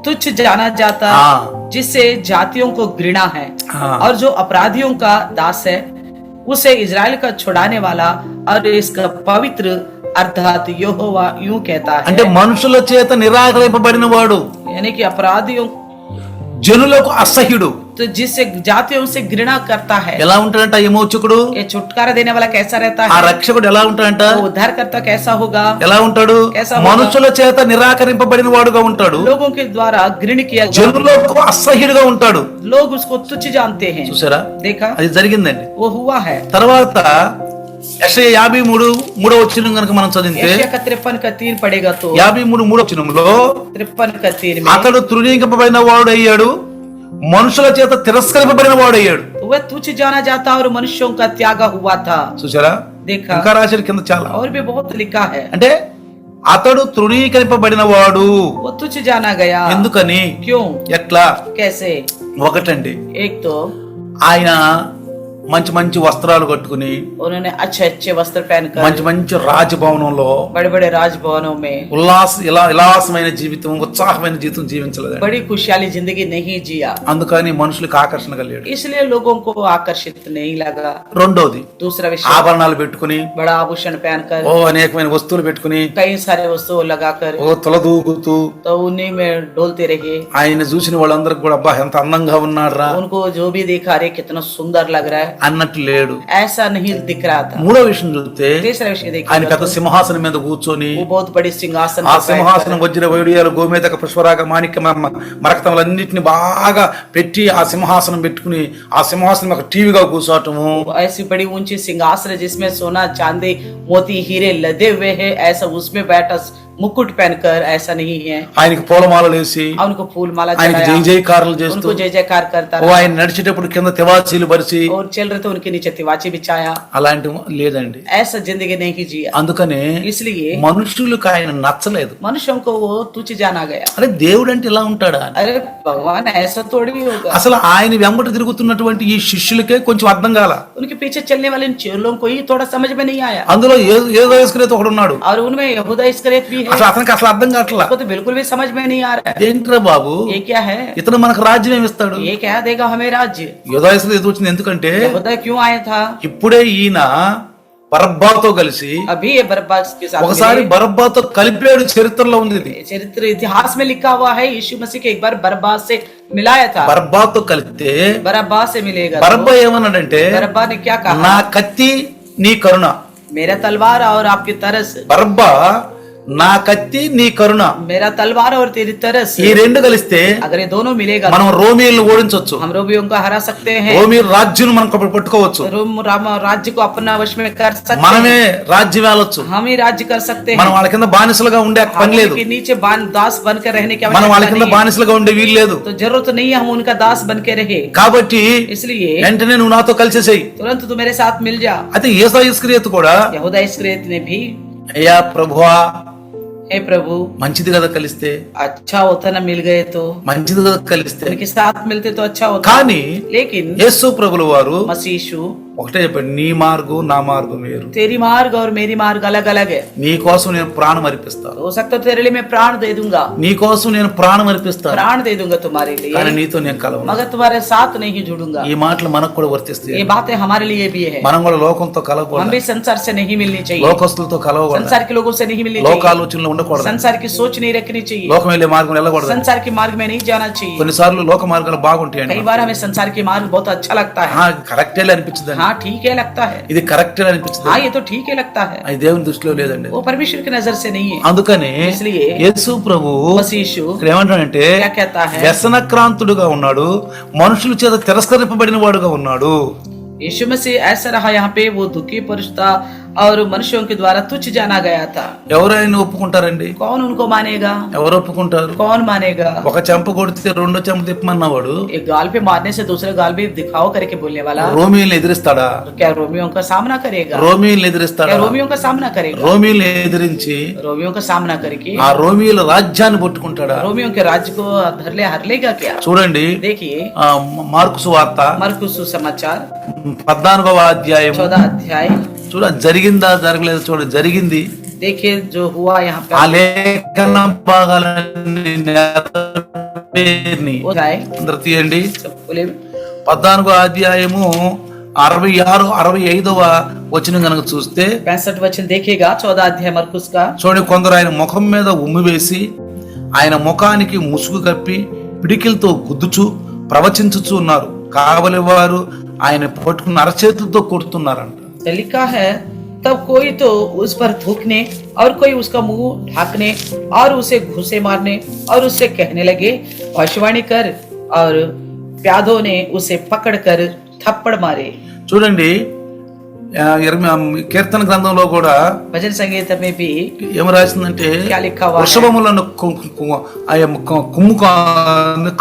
तुच्छ जाना जाता, हाँ। जिससे जातियों को घृणा है, हाँ। और जो अपराधियों का दास है, उसे इजराइल का छुड़ाने वाला और इसका पवित्र अर्थात यहोवा यूं कहता है। అంటే మనుషుల చేత నిరాకరింపబడిన వాడు, यानी कि अपराधियों, జనులకు అసహ్యుడు. तो जिससे जातियों से घृणा करता है। ఎలా ఉంటాడంట ఈ విమోచకుడు? ये छुटकारा देने वाला कैसा रहता ఆ है? రక్షకుడు ఎలా ఉంటాడంట? वो उद्धार करता कैसा होगा? ఎలా ఉంటాడు? कैसा होगा? మనుషుల చేత నిరాకరింపబడిన వాడుగా ఉంటాడు, लोगों के द्वारा घृण किया जाता, జనులకు అసహ్యుడుగా ఉంటాడు. लोग उसको तुच्छ जानते हैं। చూసారా, देखा, అది జరిగిందండి. वो हुआ है। తర్వాత యెషయా 53 వచనం కనుక మనం చదివితే, यशायाह का 53 का 3 पड़ेगा तो 53 వచనంలో 53 का 3 में అతడు తృణీకరింపబడిన వాడు అయ్యాడు, మనుషుల చేత తిరస్కరింపబడిన వాడు అయ్యాడు. तो वह तुच्छ जाना जाता और मनुष्यों का त्यागा हुआ था। చూసారా, देखा, ఇంకా రాశాడు కింద చాలా. और भी बहुत लिखा है, అంటే అతడు తృణీకరింపబడిన వాడు. वो तुच्छ जाना गया। ఎందుకని? क्यों? ఎట్లా? कैसे? ఒకటండి, एक तो ఆయన మంచి మంచి వస్త్రాలు కట్టుకుని, उन्होंने अच्छे अच्छे वस्त्र पहनकर మంచి మంచి రాజభవనంలో बड़े बड़े राजभवनों में విలాసమైన జీవితం, ఉత్సాహమైన జీవితం జీవించలేదు. बड़ी खुशहाली जिंदगी नहीं जिया, అందుకని మనుషులకు ఆకర్షణ కలిగాడు. इसलिए लोगों को आकर्षित नहीं लगा। రెండోది, दूसरा विषय, ఆభరణాలు పెట్టుకుని, बड़ा आभूषण पहनकर, అనేకమైన వస్తువులు పెట్టుకుని, कई सारे वस्तु लगाकर తొలదూగుతూ तो उन्हीं में डोलते रहे। ఆయన చూసిన వాళ్ళందరికి కూడా అబ్బా ఎంత అందంగా ఉన్నాడురా उनको जो भी देखा रे कितना सुंदर लग रहा है, అన్నట్టు లేడు. ऐसा नहीं दिख रहा था। మూడో విషయం చూస్తే, तीसरा विषय ఆయన देखिएगा పెద్ద तो సింహాసనం మీద కూర్చొని, वो बहुत बड़ी सिंहासन ఆ पर సింహాసనం వజ్ర వైడూర్యాలు గోమేదక పుష్పరాగ మాణిక్య మరకతములన్నింటినీ బాగా పెట్టి ఆ సింహాసనం పెట్టుకుని, ఆ సింహాసనం ఒక టీవీగా కూర్చోవటము, बैठकर, ऐसी बड़ी ऊंची सिंहासन है जिसमें सोना चांदी मोती हीरे लदे हुए हैं, ऐसा उसमें बैठा मुकुट पहनकर, ऐसा नहीं है। ఆయనకి పూలమాలలు వేసి, उनको फूल माला ఆయనకి జై चढ़ाया, జయకారాలు చేస్తూ, उनको जय जयकार करता ఓ रहा, ఆయన నడిచేటప్పుడు కింద తివాచీలు పరిచి, और चल रहे थे उनके नीचे तिवाची बिछाया। అలాంటి లేదండి. ऐसा जिंदगी नहीं जिया, అందుకనే इसलिए మనుషులకు ఆయన నచ్చలేదు. मनुष्यों को वो तुच्छ जाना गया। అరే దేవుడు అంటే ఇలా ఉంటాడా అని. अरे भगवान ऐसा थोड़ी भी होगा। అసలు ఆయన వెంబడి తిరుగుతున్నటువంటి ఈ శిష్యులకే కొంచెం అర్థం కాల. उनके पीछे चलने वाले इन चेलों को ही थोड़ा समझ में नहीं आया, అందులో ఏదో ఇస్కరియోతు ఒకడు ఉన్నాడు. और उनमें यहूदा इस्करियोत भी है, అసలు అతనికి అసలు అర్థం కావట్లా. उसको तो बिल्कुल भी समझ में नहीं आ रहा है ఏంట్రా బాబు, ये क्या है, ఇతను మనకు రాజ్యం ఏమిస్తాడు? ये क्या देगा हमें राज्य। యోధాయసులు ఎదురు వచ్చింది ఎందుకంటే यहूदा क्यों आया था? ఇప్పుడే ఈయన బరబ్బాతో కలిసి अभी ये बरब्बास के साथ ఒకసారి బరబ్బాతో కలిపాడు. చరిత్రలో ఉంది ఇది. चरित्र इतिहास में लिखा हुआ है, यीशु मसीह के एक बार बरब्बास से मिलाया था। బరబ్బాతో కలిపితే बरब्बास से मिलेगा బరబ్బా ఏమన్నాడంటే, बरब्बा ने क्या कहा, నా కత్తి నీ కరుణ. मेरा तलवार और आपकी तरस, బరబ్బా నా కత్తి నీ కరుణ, मेरा तलवार और तेरी तरस, ఈ రెండు కలిస్తే अगर ये दोनों मिलेगा మనం రోమియోలను ఓడించవచ్చు. हम रोमियों को हरा सकते हैं, రోమియోల రాజ్యం మనం పట్టుకోవచ్చు. रोम राज्य को अपना वश में कर सकते మనమే हैं, రాజ్యం వెళ్ళొచ్చు. हम ही राज्य कर सकते మనం हैं। వాళ్ళ కింద బానిసలుగా ఉండే పని లేదు. के नीचे दास बनकर रहने की మనం వాళ్ళ आवश्यकता కింద नहीं है, బానిసలుగా ఉండే వీలు లేదు. तो जरूरत नहीं है हम उनका दास बन के रहे। కాబట్టి इसलिए వెంటనే నువ్వు నాతో కలిసేసేయి. तुरंत तू मेरे साथ मिल जा। అయితే యేసు ఇస్కరియోతు కూడా, यहूदा इस्करियोत ने भी, అయ్యా ప్రభువా, हे प्रभु మంచిది కదా కలిస్తే, अच्छा होता ना मिल गए तो, మంచిది కదా కలిస్తే. उनके साथ मिलते तो अच्छा होता, కానీ लेकिन యేసు ప్రభుల వారు मसीह यीशु ఒకటే చెప్పాడు, నీ మార్గం నా మార్గం వేరు, तेरी मार्ग और मेरी मार्ग अलग अलग है। నీ కోసం నేను ప్రాణం అర్పిస్తాను, हो सकता है तेरे लिए मैं प्राण दे दूंगा, నీ కోసం నేను ప్రాణం అర్పిస్తాను, प्राण दे दूंगा तुम्हारे కానీ लिए, నీతో నేను కలవను. मगर तुम्हारे साथ नहीं जुड़ूंगा। ఈ మాటలు మనకు కూడా వర్తిస్తాయి. ये बातें हमारे लिए भी है, మనం కూడా లోకంతో हम కలవకూడదు, भी संसार से नहीं मिलनी चाहिए, లోకస్తులతో కలవకూడదు, संसार के लोगों से नहीं मिलनी चाहिए, లోకాలోచనలో ఉండకూడదు, संसार की सोच नहीं रखनी चाहिए, లోకం వెళ్ళే మార్గం వెళ్ళకూడదు. संसार के मार्ग में नहीं जाना चाहिए। కొన్నిసార్లు లోక మార్గాలు బాగుంటాయండి, कई बार हमें संसार के मार्ग बहुत अच्छा लगता है, కరెక్టే అనిపించదు, हाँ ठीक है लगता है, ఇది కరెక్టే అనిపించదు, हाँ ये तो ठीक है लगता है, అది దేవుని దృష్టిలో లేదండి. वो परमेश्वर की नजर से नहीं है। అందుకని इसलिए యేసు ప్రభు मसीह यीशु ఇక్కడ ఏమంటాడంటే, क्या कहता है, వ్యసనక్రాంతుడుగా ఉన్నాడు, మనుషుల చేత తిరస్కరింపబడిన వాడుగా ఉన్నాడు. यीशु मसीह ऐसा रहा यहाँ पे, वो दुखी पुरुष था और मनुष्यों के द्वारा तुच्छ जाना गया था। ఎవరు ఆయన ఒప్పుకుంటారండి? कौन उनको मानेगा, ఎవరు ఒప్పుకుంటారు? कौन मानेगा? ఒక చెంప కొడితే రెండో చెంప తిప్పమన్నవాడు एक गाल पे मारने से दूसरे गाल भी दिखाओ करके बोलने वाला రోమియోని ఎదిరిస్తాడా? क्या रोमियों का सामना करेगा? రోమియోని ఎదిరిస్తాడా? क्या रोमियों का सामना करेगा? రోమియోని ఎదిరించి रोमियों का सामना करके ఆ రోమియోల రాజ్యాన్ని పట్టుకుంటాడా? रोमियों के राज्य को हर लेगा क्या? చూడండి, देखिए ఆ మార్కు సువార్త मरकुस सुसमाचार 14వ అధ్యాయం 14 अध्याय, చూడ, జరిగిందా జరగలేదు చూడ, జరిగింది. देखिए जो हुआ यहाँ पे, ఆ లేఖన భాగాలన్నీ నెరవేరినాయి. वो है అందరూ తీయండి. सब बोले 14వ అధ్యాయము 66 65వ వచనం కనుక చూస్తే 65 वचन देखिएगा, 14 अध्याय मरकुस का। చూడండి, కొందరు ఆయన ముఖం మీద ఉమ్మి వేసి ఆయన ముఖానికి ముసుగు కప్పి పిడికిలతో గుద్దుచు ప్రవచించుచు ఉన్నారు. కావలి వారు ఆయన పట్టుకున్న అరచేతులతో కొడుతున్నారంట. तो लिखा है, तब कोई तो उस पर थूकने और कोई उसका मुंह ढाकने और उसे घूसे मारने और उससे कहने लगे भविष्यवाणी कर, और प्यादों ने उसे पकड़कर थप्पड़ मारे। చూడండి, కీర్తన గ్రంథంలో కూడా भजन संगीत में भी ఏం రాసిందంటే, क्या लिखा हुआ है, వృషభములను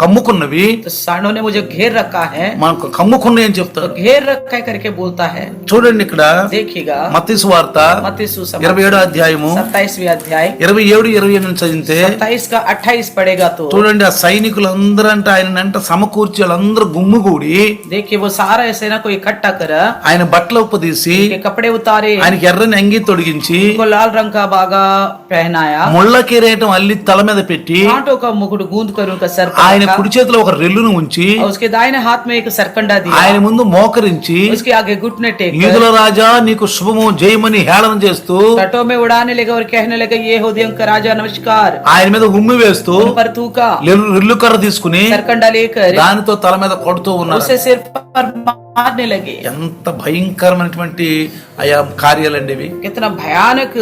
కమ్ముకున్నవి, तो सांडों ने मुझे घेर रखा है, మనకు కమ్ముకున్నాయి అని तो చెప్తారు. घेर रखा है करके बोलता है। చూడండి, ఇక్కడ देखिएगा మత్తయి సువార్త मत्ती सुसमाचार 27వ అధ్యాయము 27वें अध्याय 27 28 చదివితే 27 का 28 पढ़ेगा तो చూడండి, ఆ సైనికులందరంటే ఆయన సమకూర్చి వాళ్ళందరూ గుమ్ముగూడి देखिए वो सारा सेना को इकट्ठा करा, ఆయన బట్టలు ఉప్పదీసి के कपड़े उतारे, ఆయనకి ఎర్రని అంగి తొడిగించి उनको लाल रंग का बागा पहनाया, ముళ్ళ కిరీటం అల్లి తల మీద పెట్టి कांटों का मुकुट गूंद कर उनका सर पर ఆయన रखा, కుడి చేతిలో ఒక రెల్లును ఉంచి और उसके दाहिने हाथ में एक सरकंडा ఆయన दिया, ముందు మోకరించి उसके आगे घुटने टेक యూదుల రాజా నీకు శుభము జయమని హేళన చేస్తూ तटों में उड़ाने लगे और कहने लगे ये होदियों का राजा नमस्कार, ఆయన మీద ఉమ్మి వేస్తూ उन पर थूका, రెల్లు కర్ర తీసుకుని सरकंडा लेकर దానితో తల మీద కొడుతూ ఉన్నారు. उसे सिर पर मारने लगे। ఎంత భయంకరమైనటువంటి ఆయా కార్యాలండి ఇవి. कितना भयानक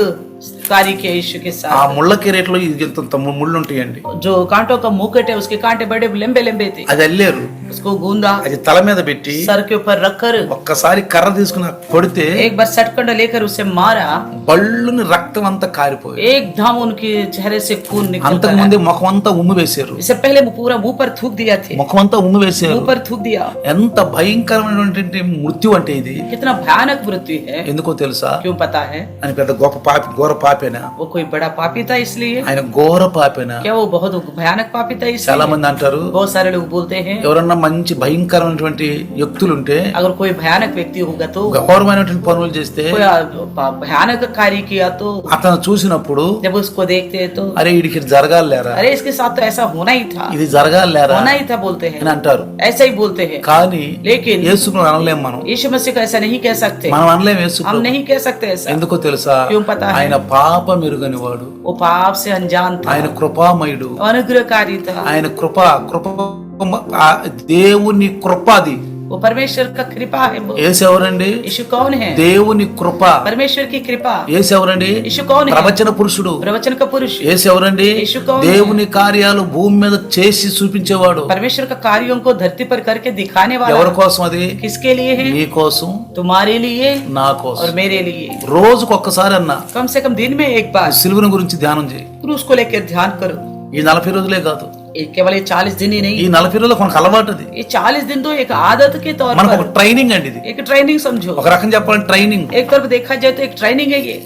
कार्य किया यीशु के ఆ साथ। ముళ్ళ కిరీటంలో ఇంత ముళ్ళు ఉంటాయండి. जो कांटों का मुकुट है उसके कांटे बड़े लंबे लंबे थे, అది అల్లేరు, उसको गूंदा, అది तల మీద పెట్టి सर के ऊपर रखकर ఒక్కసారి కర్ర తీసుకుని కొడితే एक बार सटकंडा लेकर उसे मारा, బళ్ళుని రక్తం అంతా కారిపోయి. एकदम उनके चेहरे से खून निकलता అంతకు है। ముందే ముఖం అంతా ఉమ్మి వేశారు, इससे पहले पूरा मुंह पर थूक दिया थे, ముఖం అంతా ఉమ్మి వేశారు. मुंह पर थूक दिया। ఎంత భయంకరమైనటువంటి మృత్యు అంటే ఇది. कितना भयानक मृत्यु है, ఎందుకో తెలుసా? क्यों पता है? ఆయన పెద్ద గొప్ప పాపి, ఘోర పాపేనా? वो कोई बड़ा पापी था इसलिए? ఆయన ఘోర పాపేనా? क्या वो बहुत भयानक पापी था చాలా इसलिए? మంది అంటారు, बहुत सारे लोग बोलते हैं, ఎవరన్నా మంచి భయంకరమైనటువంటి వ్యక్తులుంటే, अगर कोई भयानक व्यक्ति होगा तो, ఘోరమైనటువంటి పనులు చేస్తే, कोई भयानक कार्य किया तो, అతను చూసినప్పుడు जब उसको देखते हैं तो అరే వీడికి ఇది జరగాలేరా, अरे इसके साथ तो ऐसा होना ही था, ఇది జరగాలేరా होना ही था बोलते हैं, అని అంటారు. ऐसा ही बोलते हैं. కానీ लेकिन యేసును అనలేం మనం. यीशु मसीह को ऐसा नहीं कह सकते, మనం అనలేం యేసు हम नहीं कह सकते ऐसा. ఎందుకో తెలుసా? क्यों पता है? ఆయన పాపం ఎరుగని వాడు, वो पाप से अनजान था, ఆయన కృపామయుడు, अनुग्रहकारी था, ఆయన కృప ఆ దేవుని కృప అది. वो परमेश्वर का कृपा है. वो యేసు ఎవరండి? यीशु कौन है? దేవుని కృప. परमेश्वर की कृपा. యేసు ఎవరండి? यीशु कौन है? ప్రవచన పురుషుడు. प्रवचन का पुरुष. యేసు ఎవరండి? यीशु कौन है? దేవుని కార్యాలు భూమి మీద చేసి చూపించేవాడు. परमेश्वर का कार्यों को धरती पर करके दिखाने वाला. ఎవరి కోసం అది? किसके लिए है? నీ కోసం, तुम्हारे लिए, నా కోసం. और मेरे लिए. రోజుకు ఒక్కసారి అన్నా कम से कम दिन में एक बार సిలువను గురించి ధ్యానం చేయి. क्रूस को लेकर ध्यान करो. ఈ 40 రోజులే కాదు, केवल ये 40 दिन ही ఈ नहीं, 40 రోజులు మనకు అలవాటు అది. ये 40 दिन तो एक आदत के तौर మనకు ఒక पर ట్రైనింగ్ అండి ఇది. एक ट्रेनिंग समझो. ఒక రకం చెప్పాలంటే ట్రైనింగ్. एक तरफ देखा जाए तो एक ट्रेनिंग है ये.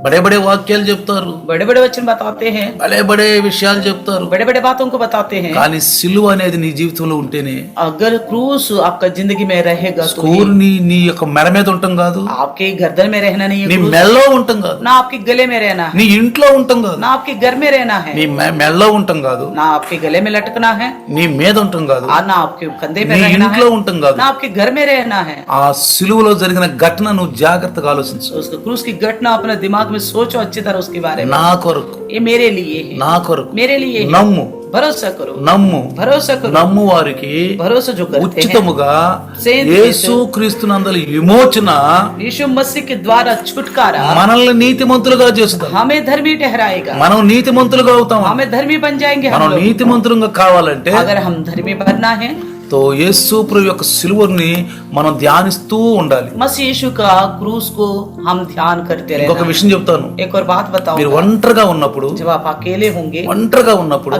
బడే బడే వాక్యాలు చెప్తారు, बड़े बड़े वचन बताते हैं, బడే బడే విషయాలు చెప్తారు, बड़े बड़े बातों को बताते हैं. కానీ సిలువ అనేది నీ జీవితంలో ఉంటేనే, अगर क्रूस आपका जिंदगी में रहेगा तो స్కూర్ నీ యొక్క మెడ మీద ఉంటాం కాదు, आपके गर्दन में रहना नहीं నీ है क्रूस. మెడలో ఉంటాం కాదు, ना आपके गले में रहना है, నీ ఇంట్లో ఉంటాం కాదు, ना आपके घर में रहना है, నీ మెడలో ఉంటాం కాదు, ना आपके गले में लटकना है, నీ మీద ఉంటాం కాదు, ना आपके कंधे पे నీ रहना ఇంట్లో है, ఉంటాం కాదు. ना आपके घर में रहना है. ఆ సిలువలో జరిగిన ఘటన నువ్వు జాగ్రత్తగా ఆలోచించు. उसको क्रूस की घटना अपने दिमाग में सोचो अच्छी तरह उसके बारे में. నా కొరకు, ये मेरे लिए है, నా కొరకు मेरे लिए है. నమ్ము, भरोसा करो, నమ్ము. भरोसा करो. నమ్ము వారికి भरोसा जो करते हैं ఉచితముగా సేంద్రియ యేసు క్రీస్తునందలి విమోచన यीशु मसीह के द्वारा छुटकारा మనల్ని నీతిమంతులుగా చేస్తుంది. हमें धर्मी ठहराएगा. మనం నీతిమంతులుగా అవుతాం. हमें धर्मी बन जाएंगे हम మనం लोग. నీతిమంతులుగా కావాలంటే अगर हम धर्मी बनना है తో యేసు ప్రభు యొక్క సిలువని మనం ధ్యానిస్తూ ఉండాలి. मसीह यीशु का क्रूस को हम ध्यान करते ఇంకొక रहना. విషయం చెప్తాను. एक और बात बताओ, మీరు ఒంటరిగా ఉన్నప్పుడు, जब आप अकेले होंगे,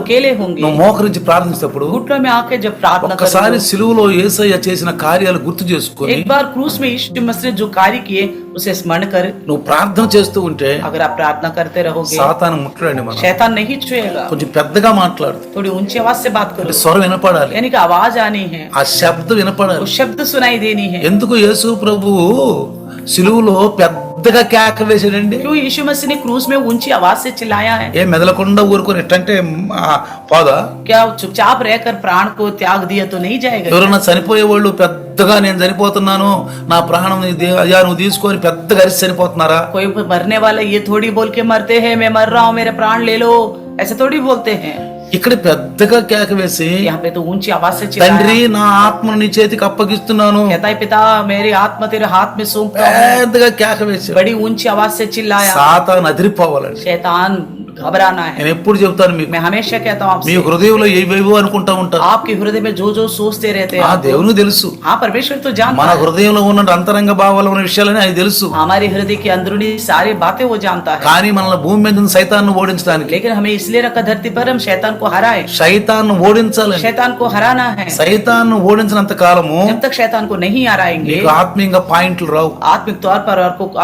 अकेले होंगे, నువ్వు మోకరించి ప్రార్థించేటప్పుడు घुटनों में आके जब प्रार्थना ఒక్కసారి करोगे, సిలువలో యేసయ్య చేసిన కార్యాలు గుర్తు చేసుకొని एक बार क्रूस में यीशु मसीह ने जो कार्य किए उसे स्मरण कर నువ్వు ప్రార్థన చేస్తూ ఉంటే अगर आप प्रार्थना करते रहोगे, సాతాను ముట్టడండి. మనం शैतान नहीं छुएगा. కొంచెం పెద్దగా మాట్లాడు, थोड़ी ऊंची आवाज से बात करो, అంటే స్వరం వినపడాలి, यानी कि आवाज आनी है, ఆ శబ్దం వినపడాలి. वो शब्द सुनाई देनी है. ఎందుకు యేసు ప్రభువు సిలువలో పెద్దగా కేక వేసాడండి? क्यों यीशु मसीह ने क्रूस में ऊंची आवाज से चिल्लाया है? ఏ మెదలకుండా ఊరుకొని ఎట్టంటే పోదా? क्या चुपचाप रहकर प्राण को त्याग दिया तो नहीं जाएगा? ఎవరన్నా చనిపోయే వాళ్ళు పెద్దగా నేను చనిపోతున్నాను, నా ప్రాణం అయ్యా నువ్వు తీసుకొని పెద్దగా అరిసి చనిపోతున్నారా? कोई मरने वाला ये थोड़ी बोल के मरते हैं मैं मर रहा हूँ मेरे प्राण ले लो, ऐसे थोड़ी बोलते हैं. ఇక్కడ పెద్దగా కేక వేసి यहाँ पे तो ऊंची आवाज से తండ్రి चिल्लाया, నా ఆత్మను నీ చేతికి అప్పగిస్తున్నాను, कहता है पिता मेरी आत्मा तेरे हाथ में सौंपता हूं. పెద్దగా కేక వేసి बड़ी ऊंची आवाज से चिल्लाया. సాతాను అదిరిపోవాలండి. शैतान घबराना है. నేను ఎప్పుడు చెప్తాను మీకు, मैं हमेशा कहता हूँ మీ आपसे, హృదయంలో ఏవేవో అనుకుంటా ఉంటారు. आपके हृदय में जो जो सोचते रहते ఆ हैं దేవునికి తెలుసు. हाँ परमेश्वर तो మన जानता है. హృదయంలో ఉన్న అంతరంగ భావాలు ఉన్న విషయాలని ఆయన తెలుసు. हमारे हृदय की अंदरूनी सारी बातें वो जानता है. కానీ మనల్ని భూమి మీద ఉన్న సైతాన్ని ఓడించడానికి, लेकिन हमें इसलिए रखा धरती पर हम शैतान को हराए. సైతాన్ని ఓడించాలని, शैतान को हराना है. సైతాన్ని ఓడించినంత కాలము जब तक शैतान को नहीं हराएंगे నీకు ఆత్మీయంగా పాయింట్లు రావు. आत्मिक तौर पर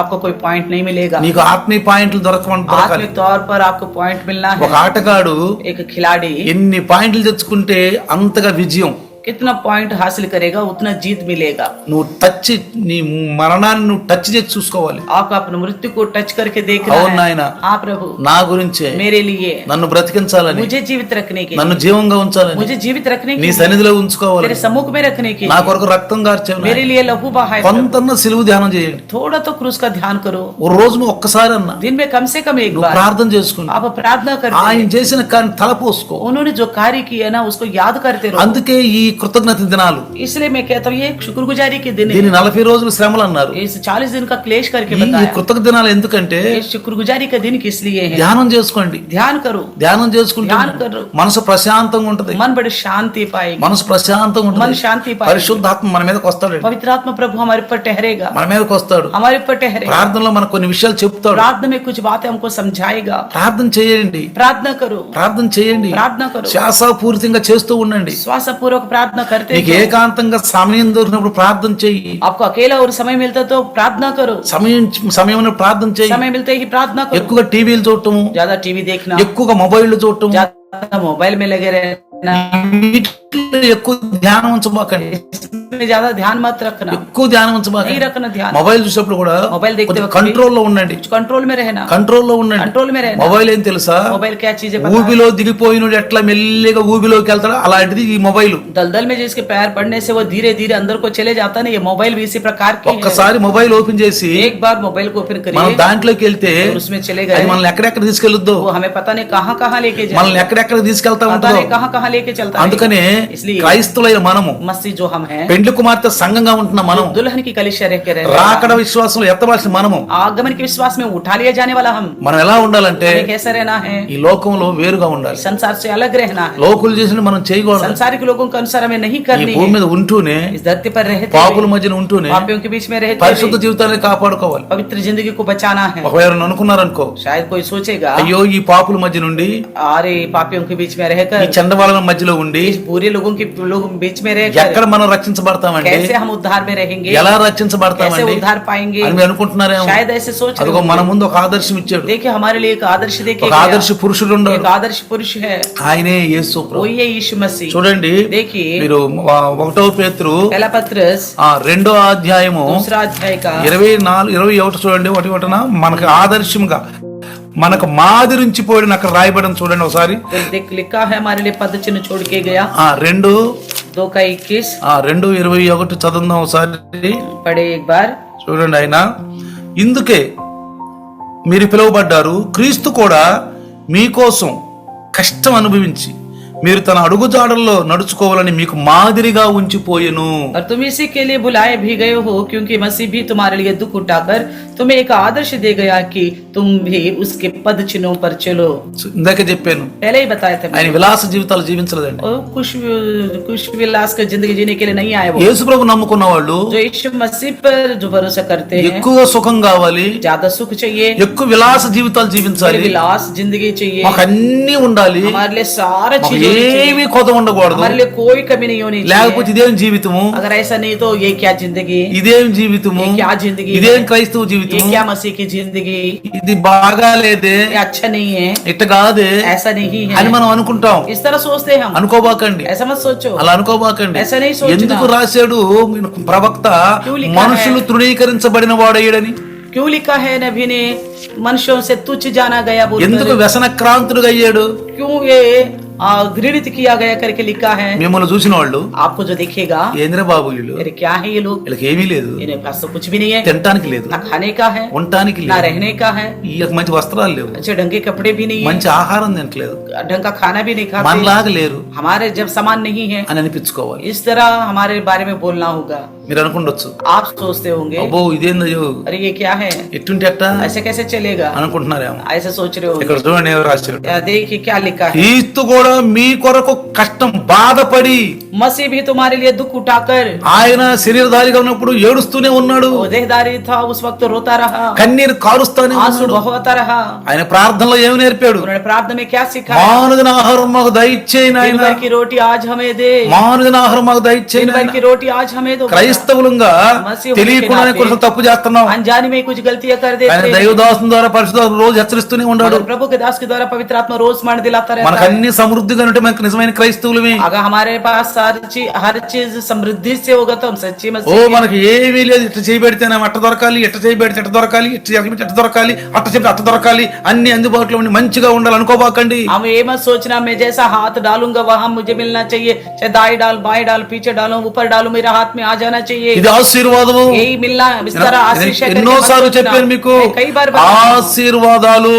आपको कोई पॉइंट नहीं मिलेगा. నీకు ఆత్మీయ పాయింట్లు దొరకాలి. आत्मिक तौर पर आपको पॉइंट मिलना ఒక है. ఆటగాడు एक खिलाड़ी ఎన్ని పాయింట్లు తెచ్చుకుంటే అంతగా విజయం. कितना पॉइंट हासिल करेगा उतना जीत मिलेगा. నువ్వు టచ్, నీ మరణాన్ని నువ్వు టచ్ చేసి చూసుకోవాలి. आपको अपने मृत्यु को टच करके देखना అవును है. నాయన, हाँ प्रभु నా గురించే मेरे लिए నన్ను బ్రతికించాలని, मुझे जीवित रखने के నన్ను लिए, జీవంగా ఉంచాలని, मुझे जीवित रखने నీ के लिए, సన్నిధిలో ఉంచుకోవాలి, तेरे सम्मुख में रखने के నా लिए, కొరకు రక్తం కార్చావు. मेरे लिए लहू बहाए. కొంతన్న సిలువు ధ్యానం చేయండి. थोड़ा तो क्रूस का ध्यान करो. ఓ రోజు నువ్వు ఒక్కసారి అన్న दिन में कम से कम एक నువ్వు बार ప్రార్థన చేసుకుని आप प्रार्थना करते ఆయన हैं. చేసిన కార్యం తలపోసుకో. उन्होंने जो कार्य किया ना उसको याद करते रहो. అందుకే ఈ కృతజ్ఞత దినాలు, इसलिए मैं कहता हूँ ये शुक्रगुजारी के दिन है. దీని 40 రోజులు శ్రమలు అన్నారు. इस 40 दिन का क्लेश करके ఈ बताया. కృతజ్ఞత దినాలు ఎందుకంటే ये शुक्रगुजारी का दिन किस लिए है? ధ్యానం చేసుకోండి. ध्यान करो, ధ్యానం చేసుకుంటే ध्यान करो. మనసు ప్రశాంతంగా ఉంటది. मन बड़ी शांति पाएगी. మనసు ప్రశాంతంగా मन ఉంటది. शांति पाएगी. పరిశుద్ధాత్మ మన మీదకి వస్తాడు, पवित्र आत्मा प्रभु हमारे ऊपर ठहरेगा, మన మీదకి వస్తాడు. हमारे ऊपर ठहरेगा. ప్రార్థనలో మనకు కొన్ని విషయాలు చెప్తాడు. प्रार्थना में कुछ बातें हमको समझाएगा. ప్రార్థన చేయండి, प्रार्थना करो, ప్రార్థన చేయండి, प्रार्थना करो. శ్వాసపూరితంగా చేస్తూ ఉండండి. श्वास पूर्वक प्रार्थना करते నీకు जाओ. ఏకాంతంగా సమయం దొరికినప్పుడు ప్రార్థన చెయ్యి. आपको अकेला और समय मिलता तो प्रार्थना करो. సమయం ప్రార్థన చెయ్యి. समय मिलते ही प्रार्थना करो. ఎక్కువగా టీవీలు చూడటము, ज्यादा टीवी देखना, ఎక్కువగా మొబైల్ చూడటము, ज्यादा मोबाइल में लगे रहना, వీటిలో ఎక్కువ ధ్యానం ఉంచబాకండి, इसमें ज्यादा ध्यान मत रखना, ఎక్కువ ధ్యానం ఉంచబాకండి. नहीं रखना ध्यान। మొబైల్ చూసేప్పుడు కూడా मोबाइल देखते वक्त కంట్రోల్లో ఉండండి, कंट्रोल में रहना, కంట్రోల్లో ఉండండి. कंट्रोल में रहना। మొబైల్ ఏం తెలుసా, मोबाइल क्या चीज है पता है? ఊబిలో దిగిపోయినోడు ఎట్లా మెల్లిగా ఊబిలోకి వెళ్తాడో అలాంటిది ఈ మొబైల్. दलदल में जिसके पैर पड़ने से वो धीरे धीरे अंदर को चले जाता है ना, ये मोबाइल भी इसी प्रकार की है। ఒక్కసారి మొబైల్ ఓపెన్ చేసి एक बार मोबाइल को ओपन మనం करिए దాంట్లోకి వెళ్తే और उसमें चले అది गए, మనల్ని ఎక్కడెక్కడ తీసుకెళ్ళొద్దు, वो हमें पता नहीं कहाँ कहाँ लेके जाए, మనల్ని ఎక్కడెక్కడ తీసుకెళ్తా पता ఉంటుందో. नहीं कहाँ कहाँ लेके चलता है। అందుకనే इसलिए క్రైస్తవులైన మనము मसीह जो हम हैं, పెండ్లి కుమార్తె సంఘంగా ఉంటున్న మనం, दुल्हन की कलिशा रह के रहे, రాకడ విశ్వాసంలో ఎత్తవలసిన మనము, आगमन के विश्वास में उठा लिया जाने वाला हम, మనం ఎలా ఉండాలంటే हमें कैसा रहना है, ఈ లోకంలో వేరుగా ఉండాలి. संसार से अलग रहना है। లోకులు చేసిన మనం చేయకూడదు. संसारिक लोगों के अनुसार हमें नहीं ఈ करनी భూమి है। మీద ఉంటూనే इस धरती पर रहते పాపుల हुए, మధ్యన ఉంటూనే पापियों के बीच में रहते పరిశుద్ధ हुए జీవితాన్ని కాపాడుకోవాలి. पवित्र जिंदगी को बचाना है। ఒకవేళ అనుకున్నారనుకో, शायद कोई सोचेगा అయ్యో ఈ పాపుల మధ్య నుండి, अरे पापियों के बीच में ఈ रहकर, చండవాళ్ళ మధ్యలో ఉండి इस बुरे लोगों के बीच में ఎక్కడ रहकर మనం రక్షించబడతామండి, कैसे हम उद्धार में रहेंगे, ఎలా कैसे రక్షించబడతామండి उद्धार पाएंगे, అని మీరు అనుకుంటున్నారేమో. शायद ऐसे सोच रहे అదిగో మన होंगे। ముందు ఒక ఆదర్శం ఇచ్చాడు, देखिए हमारे लिए एक आदर्श देखिए, ఒక ఆదర్శ పురుషుడు ఉన్నాడు, एक आदर्श पुरुष है, ఆయనే యేసు ప్రభు. वही है यीशु मसीह। చూడండి देखिए మీరు 1వ పేతురు पहला पत्रस 2వ అధ్యాయము दूसरा अध्याय का 21 చూడండి. ఒకటిన మనకు ఆదర్శంగా, మనకు మాదిరించిపోయిన అక్కడ రాయబడిన చూడండి ఒకసారి. देख लिखा है हमारे लिए पद चिन्ह छोड़ के गया, 2:21 2:21 చదువుదాం ఒకసారి. पढ़े एक बार। చూడండి, ఆయన ఇందుకే మీరు పిలువబడ్డారు, క్రీస్తు కూడా మీకోసం కష్టం అనుభవించి మీరు తన అడుగుజాడల్లో నడుచుకోవాలని మీకు మాదిరిగా ఉంచిపోయెను. और तुम इसी के लिए बुलाए भी गए हो, क्योंकि मसीह भी तुम्हारे लिए दुख उठाकर तुम्हें एक आदर्श दे गया कि तुम भी उसके पद चिन्हों पर चलो। ఇందాక చెప్పాను, पहले ही बताए थे ఆయన విలాస జీవితాలు జీవించలేదండి. और कुछ विलास का जिंदगी जीने के लिए नहीं आए वो। యేసు ప్రభు నమ్ముకున్న వాళ్ళు जो यीशु मसीह पर जो भरोसा करते हैं, ఎక్కువ సుఖం కావాలి, ज्यादा सुख चाहिए, ఎక్కువ విలాస జీవితాలు జీవించాలి, विलास जिंदगी चाहिए, మాకు అన్ని ఉండాలి, हमारे लिए सारा మాకు चीज होनी चाहिए, ఏమీ కొద ఉండకూడదు. हमारे लिए कोई कमी नहीं होनी లేకపోతే चाहिए। ఇదేం జీవితము, अगर ऐसा नहीं तो ये क्या जिंदगी, ఇదేం జీవితము, ये क्या जिंदगी है? ఇదేం క్రైస్తవ ये జీవితము, क्या मसीह की जिंदगी, ఇది బాగా లేదే, ये अच्छा नहीं है, ఇట్ట కాదే ऐसा नहीं అని है, మనం అనుకుంటాం. इस तरह सोचते हैं हम। అనుకోబాకండి, ऐसा मत सोचो, అలా అనుకోబాకండి. ऐसा नहीं सोचना। ఎందుకు రాశాడు ప్రవక్త, क्यों लिखा మనుషులు తృణీకరించబడిన వాడయ్యాడని? क्यों लिखा है नबी ने मनुष्यों से तुच्छ जाना गया ఎందుకు बोलकर, వ్యసనక్రాంతుడుగా అయ్యాడు? क्यों ये घृणित किया गया करके लिखा है। మిమ్మల్ని చూసిన వాళ్ళు आपको जो देखेगा, ఏంద్ర బాబు వీళ్ళు, अरे क्या है ये लोग, వీళ్ళకి ఏమీ లేదు, इन्हें पास तो कुछ भी नहीं है, తినటానికి లేదు, ना खाने का है, ఉండటానికి ना లేదు, रहने का है, ఈ మంచి వస్త్రాలు లేవు, अच्छे ढंग के कपड़े भी नहीं है, మంచి ఆహారం తినట్లేదు, ढंग का खाना भी नहीं खाते, మనలాగా లేరు हमारे जब सामान नहीं है, అని అనిపించుకోవాలి. इस तरह हमारे बारे में बोलना होगा। మీరు అనుకుండొచ్చు, आप सोचते होंगे అబ్బో ఇదేందయ్యో अरे ये क्या है, ఎట్టుంటే అట్ట ऐसे कैसे चलेगा, అనుకుంటున్నారేమో. ऐसे सोच रहे ఇక్కడ होंगे। చూడండి ఏమో రాశాడు, देखिए क्या लिखा है, క్రీస్తు కూడా మీ కొరకు కష్టం బాధపడి, मसीह भी तुम्हारे लिए दुख उठाकर, ఆయన శరీరధారిగా ఉన్నప్పుడు ఏడుస్తూనే ఉన్నాడు, वो देहदारी था उस वक्त रोता रहा, కన్నీరు కారుస్తానే आंसू ఉన్నాడు. बहाता रहा। ఆయన ప్రార్థనలో ఏమి నేర్పాడు? उन्होंने प्रार्थना में क्या सिखाया, మానుదిన ఆహారం మాకు దయచేయి दिन నాయన, भर की रोटी आज हमें दे, మానుదిన ఆహారం మాకు దయచేయి दिन भर నాయన. की रोटी आज हमें दो। క్రైస్తవులుగా మసీహు తెలియకుండానే నాకే కొంచెం తప్పు చేస్తున్నాం. अनजाने में कुछ गलतियां कर ఆయన देते हैं, దైవదాసుని ద్వారా పరిశుద్ధాత్మ రోజు హెచ్చరిస్తూనే ఉన్నాడు. मगर प्रभु के दास के द्वारा पवित्र आत्मा रोज स्मरण दिलाता మనకు रहता है। అన్ని సమృద్ధిగా ఉంటే మనకు నిజమైన క్రైస్తవులమే. अगर हमारे पास हर चीज समृद्धि से होगा तो हम सच्ची ఓ मसीह మనకి ఏమీ లేదు, ఇట్ట చేయబెడితేనే అట్ట దొరకాలి, ఇట్ట చేయబెడితే ఎట్ట దొరకాలి, ఇట్ట చేయబెడితే ఎట్ట దొరకాలి, అట్ట చెప్తే అట్ట దొరకాలి, అన్ని అందుబాటులో ఉండి మంచిగా ఉండాలి అనుకోబాకండి. हम ये मत सोचना मैं जैसा हाथ डालूंगा वहां मुझे मिलना चाहिए, चाहे दाएं डाल बाएं डाल पीछे डालो ऊपर डालो मेरा हाथ में आ जाना चाहिए, ఇది ఆశీర్వాదము. यही मिलना इस तरह आशीष है करके ఎన్నో मत సార్లు सोचना। చెప్పాను మీకు, मैं कई बार बताया, ఆశీర్వాదాలు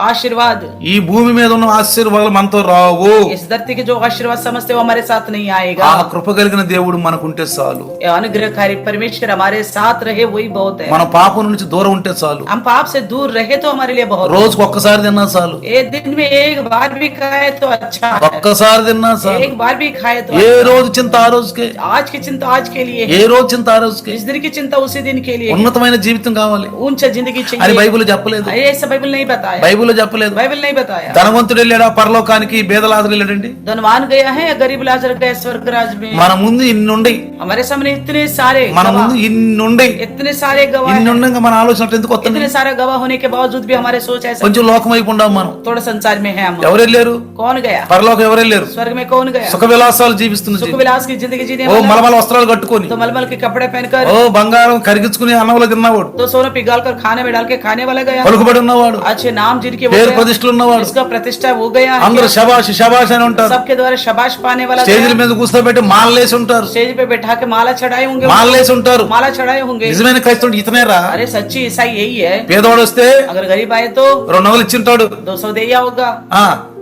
आशीर्वाद ఈ భూమి మీద ఉన్న ఆశీర్వాదాలు మనతో రావు. इस धरती के जो आशीर्वाद समझते हो हमारे साथ नहीं आएगा। ఆ కృప కలిగిన దేవుడు మనకుంటే చాలు, ये अनुग्रहकारी परमेश्वर हमारे साथ रहे वही बहुत है। మన పాపం నుంచి దూరం ఉంటే చాలు, हम पाप से दूर रहे तो हमारे लिए बहुत है। రోజుకు ఒక్కసారి తిన్నా చాలు, एक दिन में एक बार भी खाए तो अच्छा है, ఒక్కసారి తిన్నా చాలు. एक बार भी खाए तो ఏ अच्छा। రోజు చింత ఆ రోజుకే, आज की चिंता आज के लिए ఏ है, రోజు చింత ఆ రోజుకే. इस दिन की चिंता उसी दिन के लिए है। ఉన్నతమైన జీవితం కావాలి ऊंच जिंदगी అని चाहिए, బైబిల్ చెప్పలేదు. ऐसा बाइबल नहीं बताया। బైబిల్ బైబిల్లో చెప్పలేదు. बाइबल नहीं बताया। ధనవంతుడు వెళ్ళాడా పరలోకానికి, బేదలాజరు వెళ్ళాడండి. धनवान गया है या गरीब लाजर गया स्वर्ग राज में? మన ముందు ఇన్నుండి, हमारे सामने इतने सारे మన ముందు ఇన్నుండి, इतने सारे गवाह, ఇన్నుండగా మన ఆలోచన ఎందుకు వస్తుంది? इतने सारे गवाह होने के बावजूद भी हमारे सोच ऐसा, కొంచెం లోకం వైపు ఉండాం మనం. थोड़ा संसार में है हम। ఎవరు వెళ్ళారు कौन गया పరలోకం? ఎవరు వెళ్ళారు? स्वर्ग में? कौन गया సుఖ విలాసాలు జీవిస్తున్న सुख विलास की जिंदगी जीने ఓ वाला, మలమల వస్త్రాలు కట్టుకొని, तो मलमल के कपड़े पहनकर, ఓ బంగారం కరిగించుకుని అన్నంలో తిన్నవాడు, तो सोना पिघाल कर खाने में डाल के खाने वाला गया, పలుకుబడి ఉన్నవాడు, अच्छे नाम जिनके वो పేరు गया, ప్రతిష్టలు ఉన్నవాడు, इसका प्रतिष्ठा वो गया है, అందరూ శబాష్ శబాష్ అని ఉంటారు. सबके द्वारा शबाश पाने वाला స్టేజ్ల गया, మీద కూర్చోబెట్టి మాలలేసి ఉంటారు, स्टेज पे बैठा के माला चढ़ाए होंगे, మాలలేసి ఉంటారు. माला चढ़ाए होंगे। నిజమైన క్రైస్తవుడు ఇతనేరా? अरे सच्ची ईसाई यही है। పేదవాడు వస్తే अगर गरीब आए तो 200 ఇచ్చింటాడు. 200 दिया होगा।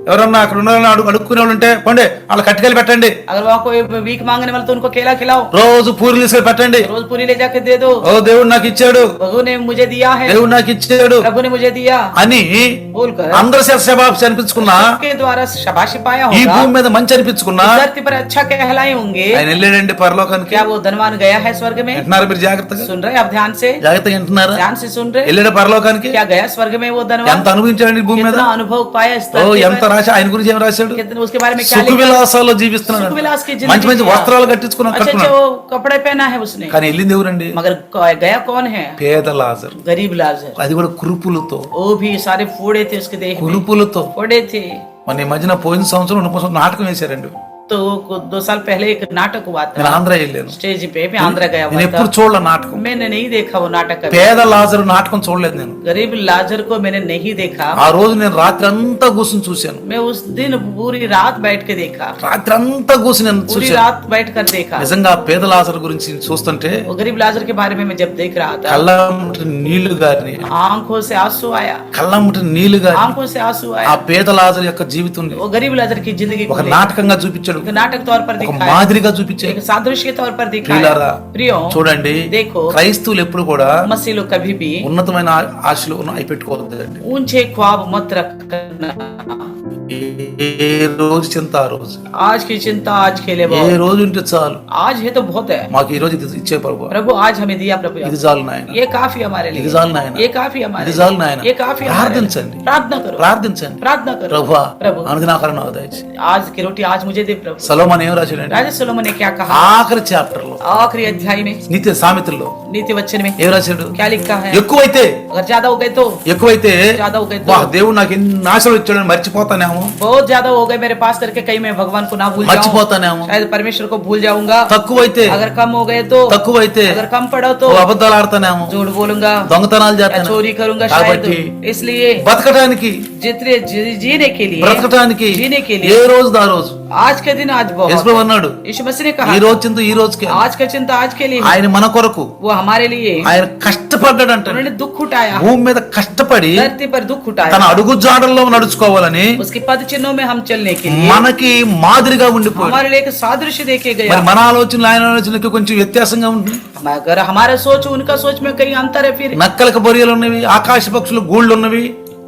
ఎవరన్నా అక్కడ ఉన్న అడుక్కునే వాళ్ళు ఉంటే పండే వాళ్ళ కట్టుకెళ్ళి పెట్టండి, अगर वहाँ कोई भीख मांगने वाला तो उनको केला खिलाओ, రోజు పూరి తీసుకెళ్ళి పెట్టండి. रोज पूरी ले जाके दे दो, ఓ దేవుడు నాకు ఇచ్చాడు, प्रभु ने मुझे दिया है, దేవుడు నాకు ఇచ్చాడు प्रभु ने मुझे दिया అని बोलकर అందరి శబాబ్స్ అనిపించుకున్నా, के द्वारा शाबाशी पाया ఈ होगा, భూమి మీద మంచి అనిపించుకున్నా, इस धरती पर अच्छा कहलाए होंगे। ఆయన వెళ్ళాడండి పరలోకానికి. क्या वो धनवान गया है स्वर्ग में? వింటున్నారా మీరు? జాగ్రత్తగా सुन रहे आप ध्यान से, జాగ్రత్తగా వింటున్నారా? ध्यान से सुन रहे। వెళ్ళాడు పరలోకానికి. क्या गया स्वर्ग में वो ఎంత धनवान? అనుభవించాడండి ఈ భూమి మీద? कितना अनुभव पाया इस ఓ धरती ఎంత पर, రాశి ఆయన గురించి ఏం రాశాడు? कितने उसके बारे में क्या సుఖ लिखा? విలాసాల్లో జీవిస్తున్నాడు, सुख विलास की మంచి जिंदगी మంచి जिया। వస్త్రాలు కట్టించుకున్నాడు अच्छे अच्छे కట్టుకున్నాడు. वो कपड़े पहना है उसने, కానీ వెళ్ళింది ఎవరండి? मगर गया कौन है? పేద లాజరు. गरीब लाजर, అది కూడా కురుపులతో, वो भी सारे फोड़े थे उसके देह में, కురుపులతో. फोड़े थे। మన ఈ మధ్యన పోయిన సంవత్సరం 2 సంవత్సరం నాటకం వేశారండి. तो 2 साल पहले एक नाटक हुआ నేను था ఆంధ్ర వెళ్ళాను. स्टेज पे, मैं आंध्र गया నేను हुआ ఎప్పుడు था, చూడలే నాటకం. मैंने नहीं देखा वो नाटक कभी। పేద లాజరు నాటకం చూడలేదు నేను. गरीब लाजर को मैंने नहीं देखा। ఆ రోజు నేను రాత్రి అంతా కూర్చుని చూశాను. मैं उस दिन पूरी रात बैठ के देखा, రాత్రి అంతా కూర్చుని నేను पूरी చూశాను. रात बैठ कर देखा। నిజంగా పేద లాజరు గురించి చూస్తుంటే वो गरीब लाजर के बारे में मैं जब देख रहा था, కళ్ళమ్మట నీళ్లు గారిని, आंखों से आंसू आया, కళ్ళమ్మట నీళ్లు గారి आंखों से आंसू ఆ आया। పేద లాజరు యొక్క జీవితం वो गरीब लाजर की जिंदगी को ఒక देखा, నాటకంగా చూపించాడు, एक नाटक तौर पर ఒక दिखाया, మాదిరిగా చూపించాడు. एक सादृश्य के तौर पर दिखाया। ప్రియులారా, प्रियो చూడండి, देखो, క్రైస్తవులు ఎప్పుడు కూడా मसीह लोग कभी भी ఉన్నతమైన ఆశలు అయి పెట్టుకోవద్దండి. ऊंचे ख्वाब मत रखना। ఏ రోజు చింత ఆ రోజు, आज की चिंता आज के लिए ఏ बहुत, రోజు ఉంటే చాలు. आज है तो बहुत है। మాకు ఈ రోజు ఇది ఇచ్చే ప్రభు, प्रभु आज हमें दिया, प्रभु ఇది చాలు నాయన, ये काफी हमारे ఇది लिए, చాలు నాయన, ये काफी हमारे ఇది చాలు నాయన. लिए, ये काफी हमारे लिए। ప్రార్థించండి, प्रार्थना करो, ప్రార్థించండి. प्रार्थना करो। ప్రభువా प्रभु అనుదినాకరణ అవదాయిచి. आज की रोटी आज मुझे दे प्रभु। సొలొమోను ఏం రాశాడండి? राजा सोलोमन ने क्या कहा? ఆఖరి చాప్టర్ లో, आखिरी अध्याय में, నీతి సామెతల్లో नीति वचन में ఏం రాశాడు? क्या लिखा है? ఎక్కువైతే अगर ज्यादा हो गए तो, ఎక్కువైతే ज्यादा हो गए వా तो, దేవుడు నాకు ఎన్ని ఆశలు ఇచ్చాడని మర్చిపోతానేమో, बहुत ज्यादा हो गए मेरे पास करके कहीं मैं भगवान को ना भूल जाऊं, మర్చిపోతానేమో. शायद परमेश्वर को भूल जाऊंगा। తక్కువైతే अगर कम हो गए तो, తక్కువైతే अगर कम पड़ो तो ఓ అబద్ధాలు ఆడతానేమో, झूठ बोलूंगा దొంగతనాలు या చేస్తాను. चोरी करूंगा शायद। కాబట్టి इसलिए బతకడానికి, जितने जीने के लिए, బ్రతకడానికి जीने के ఏ लिए రోజు ఆ రోజు आज के दिन आज बहुत యేసు అన్నాడు, यीशु मसीह ने ఈ कहा రోజు చింత ఈ రోజుకే. आज का चिंता आज के लिए है। ఆయన మన కొరకు वो हमारे लिए ఆయన కష్టపడ్డాడంట. उन्होंने दुख उठाया, భూమి మీద కష్టపడి धरती पर दुख తన उठाया, అడుగు జాడల్లో నడుచుకోవాలని उसके पद चिन्हों में हम चलने के लिए మనకి మాదిరిగా ఉండిపోయాడు. हमारे लिए एक सादृश्य देके మరి गया। మన ఆలోచనలు ఆయన ఆలోచనకి కొంచెం వ్యత్యాసంగా ఉంటుంది. अगर हमारा सोच उनका सोच में कहीं अंतर है, फिर నక్కలకు బొరియలు ఉన్నవి, ఆకాశ పక్షులు గూళ్ళు ఉన్నవి,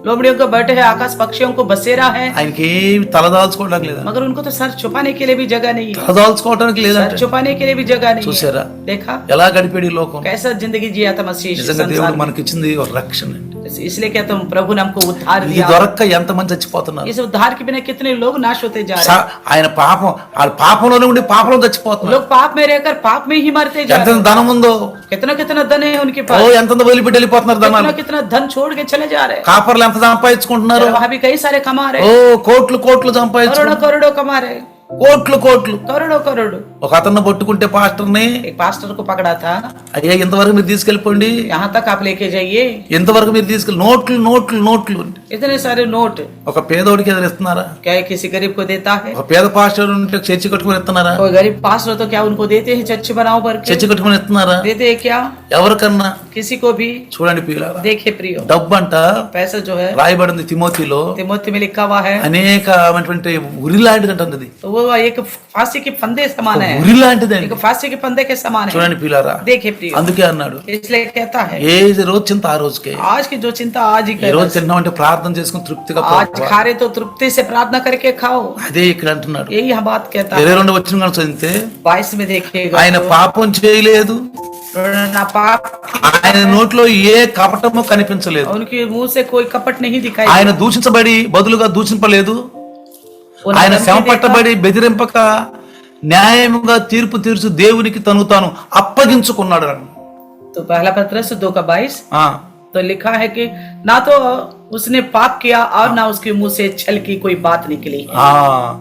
लोमड़ियों को बैठे हैं, आकाश पक्षियों को बसेरा है, ఆయనకి ఏమి తలదాల్చుకోవడానికి లేదా, मगर उनको तो सर छुपाने के लिए भी जगह नहीं है, తలదాల్చుకోవడానికి सर లేదంటే. छुपाने के लिए भी जगह नहीं है। చూసారా देखा ఎలా గడిపేది ఈ లోకం? कैसा जिंदगी जिया था मसीह इस నిజంగా संसार దేవుడు में। మనకి ఇచ్చింది ఒక రక్షణ అండి. इसलिए क्या तुम प्रभु ने हमको उद्धार ఇది दिया। దొరక్క ఎంతమంది చచ్చిపోతున్నారు. इस उद्धार के बिना कितने लोग नाश होते जा रहे ఆయన పాపం, ఆ పాపంలోనే ఉండి పాపంలో हैं। చచ్చిపోతున్నారు. लोग पाप में रहकर पाप में ही मरते जा ఎంత रहे हैं। ధనం ఉందో, कितना कितना धन है उनके ఓ पास, ఎంత వదిలిపెట్టి వెళ్ళిపోతున్నారు कितना ధనాలు. कितना धन छोड़ के चले जा रहे हैं। కాపర్లు ఎంత సంపాదించుకుంటున్నారు, वहां भी कई सारे कमा रहे ఓ हैं, కోట్లు కోట్లు करोड़ों సంపాదించుకుంటున్నారు, करोड़ों कमा रहे हैं, కోట్లు కోట్లు. करोड़ों करोड़। ఒక అతన్ని పట్టుకుంటే పాస్టర్ని, एक पास्टर को पकड़ा था, అయ్యా ఇంతవరకు మీరు తీసుకెళ్ళిపోండి, यहाँ तक आप लेके जाइए, ఇంతవరకు మీరు తీసుకెళ్ళి నోట్లు నోట్లు నోట్లు. इतने सारे नोट। ఒక పేదోడికి ఎదురిస్తున్నారా? क्या ये किसी गरीब को देता है? ఒక పేద పాస్టర్ ఉంటే చర్చి కట్టుకుని ఇస్తున్నారా? कोई गरीब पास्टर तो क्या उनको देते हैं चर्च बनाओ भर के? చర్చి కట్టుకుని ఇస్తున్నారా? देते हैं क्या? ఎవరికన్నా? किसी को भी? చూడండి ప్రియులారా, देखे प्रियो, డబ్బు అంట पैसा जो है రాయబడింది తిమోతిలో तिमोथी में लिखा हुआ है, అనేకమైనటువంటి ఉరి లాంటిది అంటుంది. तो वो एक फांसी के फंदे समान है, ఉరి లాంటిది एक फांसी के फंदे के समान है। చూడండి ప్రియులారా, देखे प्रियो, అందుకే అన్నాడు इसलिए कहता है ఏ రోజు చింత ఆ రోజుకే. आज की जो चिंता आज ही ఈ రోజు कर, తిన్నామంటే ప్రార్థన చేసుకుని తృప్తిగా आज పడుకో. खा रहे तो तृप्ति से प्रार्थना करके खाओ, అదే ఇక్కడ అంటున్నాడు. यही हम बात कहता है। 22 వచ్చిన చదివితే 22 में देखिएगा, ఆయన పాపం చేయలేదు, ना पाप, ఆయన నోట్లో ఏ కపటము కనిపించలేదు. उनके मुंह से कोई कपट नहीं दिखाई, ఆయన దూషించబడి బదులుగా దూషింపలేదు. वो ఆయన नरम శ్రమ नहीं देखा। పట్టబడి బెదిరింపక న్యాయముగా తీర్పు తీర్చు దేవునికి తను తాను అప్పగించుకున్నాడు. तो पहला पत्रस 2:22 ఆ, तो लिखा है कि ना तो उसने पाप किया और ना उसके मुंह से छल की कोई बात निकली, ఆ,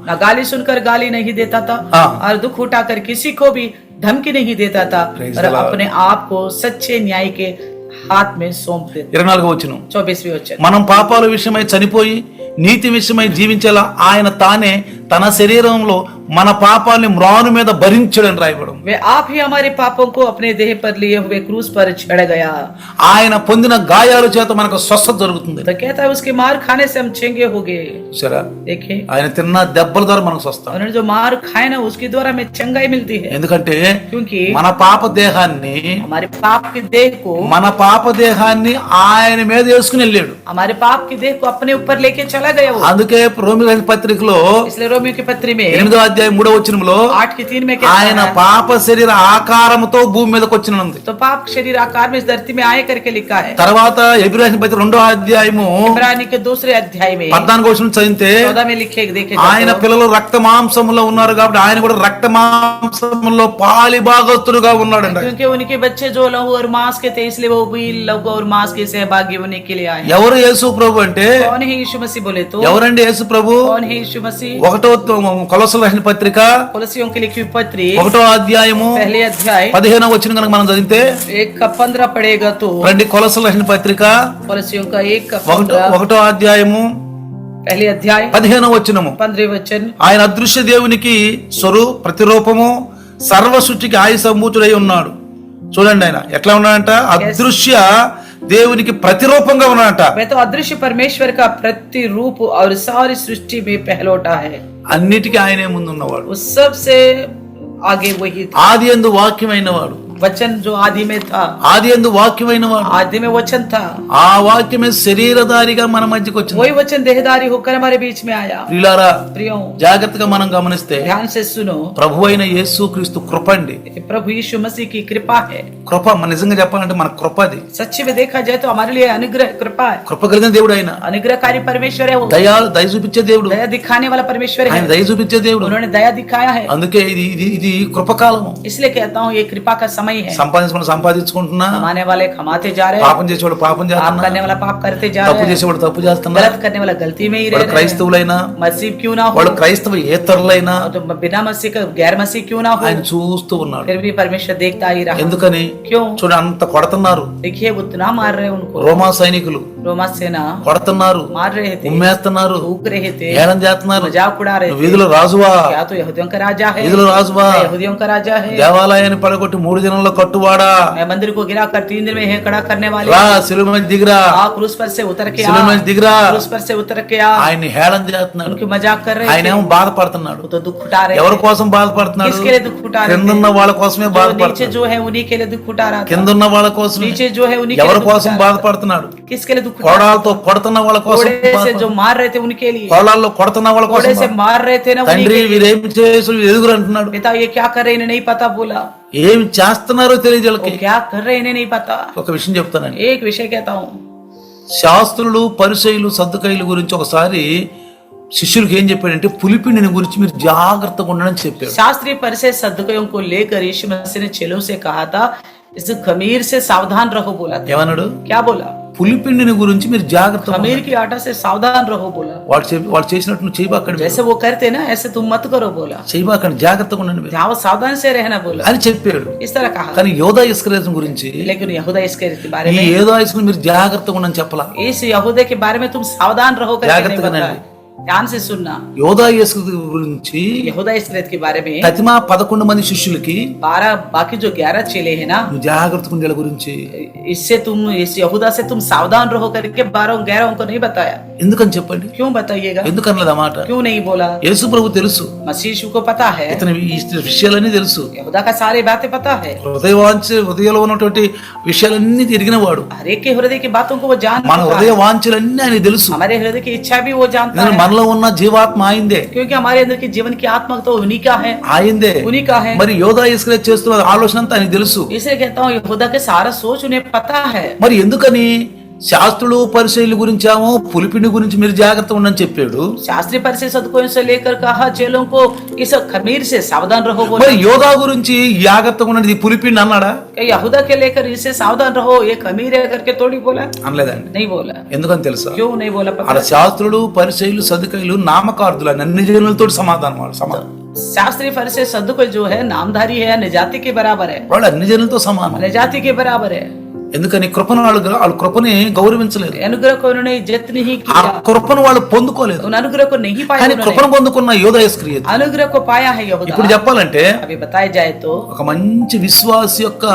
ना गाली सुनकर गाली नहीं देता था हाँ। और दुख उठाकर किसी को भी धमकी नहीं देता था, Praise और the Lord। अपने आप को सच्चे न्याय के हाथ में सौंप देता। 24వ వచనం. 24वीं वचन, మనం పాపాల విషయమై చనిపోయి నీతి విషయమై జీవించేలా ఆయన తానే తన శరీరంలో మన పాపాలని మ్రాను మీద భరించడని రాయబడం. वे आप ही हमारे पापों को अपने देह पर लिए हुए क्रूस पर चढ़ गया। ఆయన పొందిన గాయాల చేత మనకు స్వస్థత జరుగుతుంది. तो कहता है उसके मार खाने से हम चंगे हो गए। సరే, देखिए, ఆయన తిన్న దెబ్బల ద్వారా మనకు స్వస్థత. उन्होंने जो मार खाए ना उसके द्वारा हमें चंगाई मिलती है, ఎందుకంటే क्योंकि మన పాప దేహాన్ని हमारे पाप के देह को, మన పాప దేహాన్ని ఆయన మీద వేసుకుని వెళ్ళాడు. हमारे पाप के देह को अपने ऊपर लेके चला गया वो। అందుకే రోమీయుల పత్రికలో इसलिए रोमियो की पत्री में 8వ అధ్యాయం 3వ వచనంలో 8:3 में कहता ఆయన है, పాప శరీర ఆకారముతో భూమి మీదకి వచ్చినది. तो पाप शरीर आकार में इस धरती में आए करके लिखा है। తర్వాత ఎబ్రాయిం పత్రిక 2వ అధ్యాయము इब्रानी के 2 अध्याय में 14వ వచనం చదివితే 14 में लिखे देखे ఆయన పిల్లలు రక్త మాంసములో ఉన్నారు కాబట్టి ఆయన కూడా రక్త మాంసములో పాలి భాగస్తుడుగా ఉన్నాడండి. क्योंकि उनके बच्चे जो लहू और मांस के थे इसलिए वो भी लहू और मांस के सहभागी होने के लिए आए। ఎవరు యేసు ప్రభు అంటే कौन है यीशु मसीह बोले तो? ఎవరండి యేసు ప్రభు? कौन है यीशु मसीह? 1వ కొలొస్సీయులకు రాసిన పత్రిక कोलोसियों की लिखी हुई पत्री 1వ అధ్యాయము पहले अध्याय 15వ వచనం కనుక మనం చదివితే 1:15 पड़ेगा तो రండి కొలొస్సీయులకు రాసిన పత్రిక कोलोसियों का 1:15 1వ అధ్యాయము पहले अध्याय 15వ వచనము. 15 वचन, ఆయన అదృశ్య దేవునికి ప్రతిరూపము సర్వ సృష్టికి ఆది సంభూతుడై ఉన్నాడు. చూడండి, ఆయన ఎట్లా ఉన్నాడంట? అదృశ్య దేవునికి ప్రతిరూపంగా ఉన్నాడంట. मैं तो अदृश्य परमेश्वर का प्रतिरूप और सारी सृष्टि में पहलौठा है। అన్నిటికీ ఆయనే ముందున్నవాడు. उस सबसे आगे वही था। ఆది యందు వాక్యమైన వాడు. वचन जो आदि में था, ఆది యందు వాక్యమైన వాడు. आदि में वचन था, ఆ వాక్యమే శరీరధారిగా మన మధ్యకి వచ్చింది. वही वचन देहधारी होकर हमारे बीच में आया। ప్రియులారా, प्रियो, జాగ్రత్తగా మనం గమనిస్తే ध्यान से सुनो, ప్రభు అయిన యేసు క్రీస్తు కృప అండి. प्रभु यीशु मसीह की कृपा है। కృప మన నిజంగా చెప్పాలంటే మన కృప అది. सच्ची में देखा जाए तो हमारे लिए अनुग्रह कृपा है। కృప కలిగిన దేవుడు ఆయన. अनुग्रहकारी परमेश्वर है वो, దయ చూపించే దేవుడు. दया दिखाने वाला परमेश्वर है। ఆయన దయ చూపించే దేవుడు. उन्होंने दया दिखाया है, అందుకే ఇది కృపకాలము. इसलिए कहता हूँ ये कृपा का समय है। సంపాదించుకుంటున్నా, कमाने वाले कमाते जा रहे हैं, పాపం చేసేవాడు పాపం पाप చేస్తున్నా, करने वाला पाप करते जा తప్పు रहे हैं, చేసేవాడు తప్పు చేస్తున్నా, गलत करने वाला गलती में ही रह వాడు रहे हैं। క్రైస్తవులైనా मसीह क्यों ना हो, వాడు క్రైస్తవేతరులైనా तो बिना मसीह का गैर मसीह क्यों ना हो, ఆయన చూస్తూ ఉన్నాడు. फिर भी परमेश्वर देखता ही रहा। ఎందుకని? क्यों? చూడ అంత కొడుతున్నారు. देखिए उतना मार रहे उनको, రోమా సైనికులు रोमा सेना కొడుతున్నారు, मार रहे थे, ఉమ్మేస్తున్నారు, थूक रहे थे, హేళన చేస్తున్నారు. मजाक उड़ा रहे थे। వీధుల రాజువా, क्या तो यहूदियों का राजा है, వీధుల రాజువా, क्या यहूदियों का राजा है, దేవాలయాన్ని పడగొట్టి 3 దినాల్లో కట్టువాడా, मैं मंदिर को गिरा कर 3 दिन में है खड़ा करने वाले, రా శిలువ మీద దిగిరా, आ क्रूस पर से उतर के శిలువ आ, మీద దిగిరా. क्रूस पर से उतर के आ, ఆయన్ని హేళన చేస్తున్నాడు. उनकी मजाक कर रहे ఆయన थे, ఏమో బాధపడుతున్నాడు. वो तो दुख उठा रहे ఎవరి थे। కోసం బాధపడుతున్నాడు? किसके लिए दुख उठा रहे కిందున్న थे? వాళ్ళ కోసమే जो नीचे బాధపడుతున్నాడు. जो है उन्हीं के लिए दुख उठा रहा था, కిందున్న వాళ్ళ కోసం, नीचे जो है उन्हीं के ఎవరి लिए दुख కోసం उठा रहा था। బాధపడుతున్నాడు? किसके लिए दुख उठा रहा కోడాలతో కొడుతున్న వాళ్ళ था? కోసం कोड़े से जो బాధపడుతున్నాడు. मार रहे थे उनके लिए, కోడాల్లో కొడుతున్న వాళ్ళ కోసం कोड़े से मार रहे थे ना उन्हीं తండ్రి के लिए। వీరేమి చేసు ఎదుగురు అంటున్నాడు. पिता ये क्या कर रहे हैं इन्हें नहीं पता, बोला ఏమి చేస్తున్నారో తెలియదు वो వీళ్ళకి. क्या कर रहे हैं इन्हें नहीं पता। ఒక విషయం చెప్తానండి. एक विषय कहता हूँ, శాస్త్రులు పరిసయ్యులు సద్దుకైల గురించి ఒకసారి శిష్యులకు ఏం చెప్పాడంటే పులిపిండిని గురించి మీరు జాగ్రత్తగా ఉండని చెప్పాడు. शास्त्रीय परिचय सदुपयों को लेकर यीशु मसीह ने चेलों से कहा था इस खमीर से सावधान रहो, बोला था। ఏమన్నాడు? क्या बोला? పులిపిండిని గురించి మీరు జాగ్రత్తగా खमीर की आटा से सावधान रहो, बोला। వాడు చేసినట్టు నువ్వు చేయబాకండి, जैसे वो करते ना ऐसे तुम मत करो, बोला। చేయబాకండి, జాగ్రత్తగా ఉండండి మీరు जहाँ वो सावधान से रहना, बोला, అని చెప్పాడు. इस तरह कहा। కానీ యోధా ఇస్కరియోతు గురించి लेकिन यहूदा इसके बारे ఈ में, యోధా ఇస్కరియోతు మీరు జాగ్రత్తగా ఉండని చెప్పలా. इस यहूदे के बारे में तुम सावधान रहो करके नहीं जागृत करना बताया। ध्यान से सुनना, యోధా ఇస్కరియోతు గురించి यहूदा इस्करियोत के बारे में ప్రతిమా 11 మంది శిష్యులకి 12 बाकी जो 11 चेले हैं ना, నువ్వు జాగ్రత్తగా ఉండే గురించి इससे तुम इस यहूदा से तुम सावधान रहो करके 12-11 को नहीं बताया। ఎందుకని చెప్పండి? क्यों बताइएगा? ఎందుకన్నది ఆ మాట? क्यों नहीं बोला? యేసు ప్రభు తెలుసు, मसीह यीशु को पता है, ఇతని ఈ విషయాలన్నీ తెలుసు. यहूदा का सारी बातें पता है, హృదయంలో ఉన్నటువంటి విషయాలన్నీ తిరిగిన వాడు. हर एक के हृदय की बातों को वो మన जानता హృదయ है, వాంఛలన్నీ ఆయన తెలుసు. हमारे हृदय की इच्छा भी वो जानता నేను है। మనలో ఉన్న జీవాత్మ ఆయిందే, क्योंकि हमारे अंदर की जीवन की आत्मा तो उन्हीं का है, ఆయిందే. उन्हीं का है। మరి యోధా ఇస్కరియోతు చేస్తున్న ఆలోచన అంతా ఆయనకు తెలుసు. इसलिए कहता हूँ यहूदा के सारा सोच उन्हें पता है। మరి ఎందుకని శాస్త్రులు పరిసయ్యుల గురించేమో పులిపిండి గురించి మీరు జాగ్రత్త ఉండని చెప్పాడు, शास्त्री परिचय सदकों से लेकर कहा चेलों को इस खमीर से सावधान रहो बोला। మరి యోధా గురించి జాగ్రత్తగా ఉన్నది ఈ పులిపిండి అన్నాడా? क्या यहूदा के लेकर इससे सावधान रहो ये खमीर है करके थोड़ी बोला? అనలేదండి. नहीं बोला। ఎందుకని తెలుసా? क्यों नहीं बोला అలా पता? శాస్త్రులు పరిసయ్యులు సదుకాయులు నామకార్థులు అన్ని జనులతో సమాధానం వాళ్ళు సమానం. शास्त्री परिचय सदको जो है नामधारी है, निजाति के बराबर है, వాళ్ళు అన్ని జనులతో సమానం. निजाति के बराबर है। ఎందుకని కృపను వాళ్ళు కృపని గౌరవించలేదు, अनुग्रह को उन्होंने इज्जत नहीं ఆ किया, కృపను వాళ్ళు పొందుకోలేదు. उन अनुग्रह को नहीं पाया కానీ उन्होंने। కృపను పొందుకున్న యోధా ఇస్కరియోతు अनुग्रह को पाया है ఇప్పుడు यहूदा। చెప్పాలంటే अभी बताया जाए तो ఒక మంచి విశ్వాసి యొక్క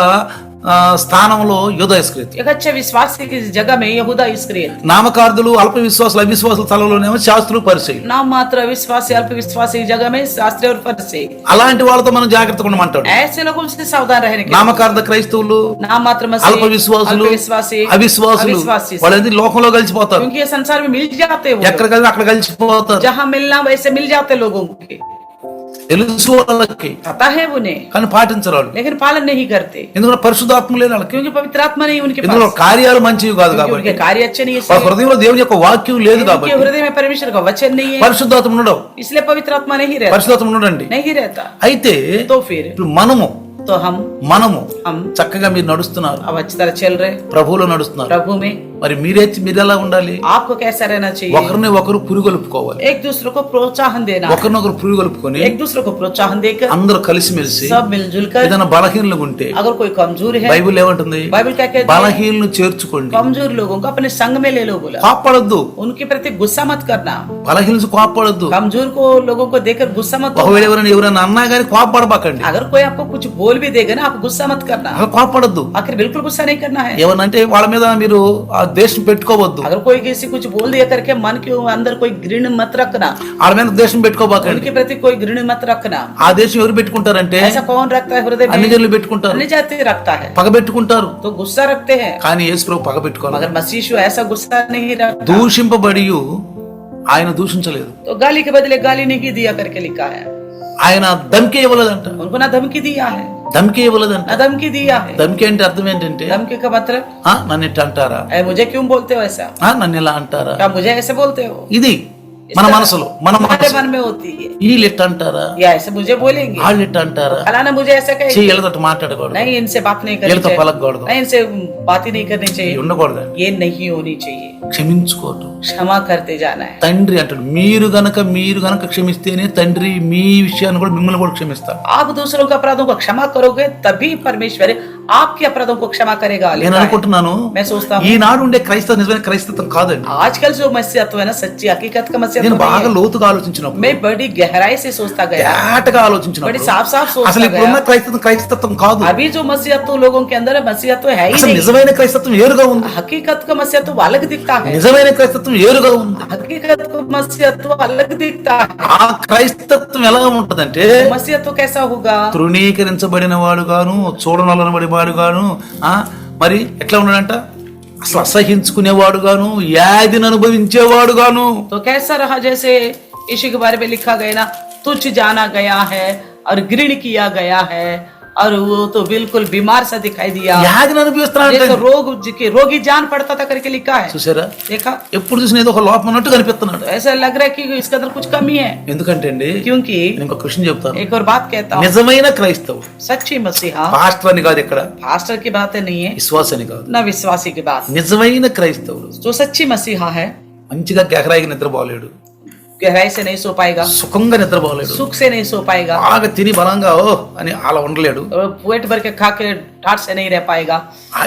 స్థానంలో యోధా ఇస్కరియోతు. एक अच्छे विश्वासी की जगह में यहूदा इस्करियोत। నామకార్థులు అల్ప విశ్వాసులు అవిశ్వాసుల తలలోనేమో శాస్త్రులు పరిసయ్యులు. नाम मात्र विश्वासी अल्प विश्वासी की जगह में शास्त्री और फरीसी। అలాంటి వాళ్ళతో మనం జాగ్రత్తగా ఉండమంటాడు. ऐसे लोगों से सावधान रहने के। నామకార్థ క్రైస్తవులు, नाम मात्र అల్ప मसीह, విశ్వాసులు, अल्प विश्वासी, అవిశ్వాసులు अविश्वासी से। వాళ్ళందరూ లోకంలో కలిసిపోతారు. क्योंकि ये संसार में मिल जाते हो, ఎక్కడ కలిసి అక్కడ కలిసిపోతారు. जहाँ मिलना वैसे मिल जाते लोगों के, తెలుసు వాళ్ళకి, पता है उन्हें, కానీ పాటించరు వాళ్ళు. लेकिन पालन नहीं करते ఎందుకంటే పరిశుద్ధాత్మ లేదు వాళ్ళకి. क्योंकि पवित्र आत्मा नहीं उनके ఎందుకంటే पास, కార్యాలు మంచివి కాదు क्योंकि కాబట్టి, उनके कार्य अच्छे नहीं है వాళ్ళ इसलिए। హృదయంలో దేవుని యొక్క వాక్యం లేదు उनके కాబట్టి हृदय में परमेश्वर का वचन नहीं है, పరిశుద్ధాత్మ ఉండవు. इसलिए पवित्र आत्मा नहीं रहता, పరిశుద్ధాత్మ ఉండడండి. नहीं रहता। అయితే तो फिर ఇప్పుడు మనము तो हम చక్కగా మీరు నడుస్తున్నారు, अब अच्छी तरह चल रहे ప్రభువులో నడుస్తున్నారు. प्रभु में, మరి మీరు ఎలా ఉండాలి? आपको कैसा रहना चाहिए? ఒకరిని ఒకరు పురుగొలుపుకోవాలి. एक दूसरे को प्रोत्साहन देना, ఒకరినొకరు పురుగొలుపుకొని एक दूसरे को प्रोत्साहन देकर అందరూ కలిసిమెలిసి सब मिलजुल कर। ఏదైనా బలహీనలుగా ఉంటే अगर कोई कमजोर है, బైబిల్ ఏమంటుంది? बाइबल क्या कहती है? బలహీనను చేర్చుకోండి, कमजोर लोगों को अपने संग में ले लो बोला। కోప్పడొద్దు. उनके प्रति गुस्सा मत करना, బలహీన కోప్పడొద్దు. कमजोर को लोगों को देखकर गुस्सा मत ఒకవేళ करना। ఎవరైనా అన్నా కానీ కోప్పడబాకండి. अगर कोई आपको कुछ बोल भी देगा ना, आप गुस्सा मत करना, అలా కోప్పడొద్దు. आखिर बिल्कुल गुस्सा नहीं करना है। ఏమనంటే వాళ్ళ మీద మీరు ఆ ద్వేషం పెట్టుకోవద్దు. अगर कोई किसी कुछ बोल दिया करके मन के अंदर कोई घृण मत रखना, వాళ్ళ మీద ద్వేషం పెట్టుకోబాకండి. उनके प्रति कोई घृण मत रखना। ఆ దేశం ఎవరు పెట్టుకుంటారంటే ऐसा कौन रखता है हृदय అన్ని में? జనులు పెట్టుకుంటారు, अन्य जाति रखता है, పగ పెట్టుకుంటారు. तो गुस्सा रखते हैं। కానీ యేసు ప్రభు పగ పెట్టుకోవాలి. मगर मसीह यीशु ऐसा गुस्सा नहीं रखता, దూషింపబడి ఆయన దూషించలేదు, तो गाली के बदले गाली नहीं दिया करके लिखा है। ఆయన ధమ్కి ఇవ్వలేదంట. उनको ना धमकी दिया है, ధమ్కి ఇవ్వలేదంట. ना धमकी दिया है। ధమ్కి అంటే అర్థం ఏంటంటే धमकी का मतलब, నన్ను ఇట్లా అంటారా, मुझे क्यों बोलते हो ऐसा, నన్ను ఇలా అంటారా, क्या मुझे ऐसे बोलते हो? ఇది మన మనసులో మన हमारे మనసు मन में होती है, వీళ్ళు ఎట్ట అంటారా, या ऐसे मुझे बोलेंगे, వాళ్ళు ఎట్ట అంటారా, फलाना मुझे ऐसा कहेगा, వీళ్ళతో మాట్లాడకూడదు, नहीं इनसे बात नहीं करनी వీళ్ళతో चाहिए, పలకూడదు, नहीं इनसे बात ही नहीं करनी ఇవి चाहिए, ఉండకూడదు. ये नहीं होनी चाहिए। క్షమించుకోవటం. क्षमा करते जाना है। తండ్రి అంటాడు మీరు గనక క్షమిస్తేనే తండ్రి మీ విషయాన్ని కూడా మిమ్మల్ని కూడా క్షమిస్తాడు. आप दूसरों के अपराधों को क्षमा करोगे तभी परमेश्वर आपके अपराधों को क्षमा करेगा। నేను लिखा है। అనుకుంటున్నాను मैं सोचता हूँ ఈనాడు ఉండే క్రైస్తవ నిజమైన క్రైస్తవం కాదండి. आजकल जो मसीहत्व है ना, सच्ची हकीकत का నేను मसीहत्व బాగా नहीं है। లోతుగా ఆలోచించినప్పుడు, मैं बड़ी गहराई से सोचता गया, తేటగా बड़ी ఆలోచించినప్పుడు साफ साफ అసలు सोचता ఇప్పుడున్న गया। క్రైస్తవం కాదు. अभी जो मसीहत्व लोगों के अंदर है, मसीहत्व है ही అసలు नहीं। నిజమైన క్రైస్తవం వేరుగా ఉంది. हकीकत का मसीहत्व अलग दिखता है, నిజమైన క్రైస్తవం వేరుగా ఉంది. हकीकत का मसीहत्व अलग दिखता है। ఆ క్రైస్తత్వం ఎలా ఉంటదంటే मसीहत्व कैसा होगा? తృణీకరించబడిన వాడు గాను చూడనలనబడి వాడు గాను మరి ఎట్లా ఉన్నాడంట, అసలు అసహించుకునేవాడు గాను వ్యాధిని అనుభవించేవాడు గాను. तो कैसा रहा? जैसे यीशु के बारे में लिखा गया ना, तुच्छ जाना गया है और घृण किया गया है, और वो तो बिल्कुल बीमार सा दिखाई दिया, వ్యాధిని అనుభవిస్తున్నాడు. जैसे रोगी जान पड़ता था करके लिखा है। చూసారా, देखा? ఎప్పుడు చూసిన ఏదో ఒక లోపం అన్నట్టు కనిపిస్తున్నాడు. तो ऐसा लग रहा है कि इसके अंदर कुछ कमी है। ఎందుకంటే అండి, क्योंकि నేను ఇంకొక విషయం చెప్తాను. एक और बात कहता हूँ, నిజమైన క్రైస్తవుడు सच्ची मसीहा పాస్టర్ అని కాదు, ఇక్కడ पास्टर की बातें नहीं है, విశ్వాసని కాదు, न विश्वासी की बात। నిజమైన క్రైస్తవుడు जो సచ్చి मसीहा है, మంచిగా గహరాయిగా నిద్రపోలేడు, गहराई से नहीं सो पाएगा, సుఖంగా నిద్రపోలేడు, सुख से नहीं सो पाएगा, బాగా తిని బలంగా అని అలా ఉండలేడు, और पेट भर के खा के ठाट से नहीं रह पाएगा।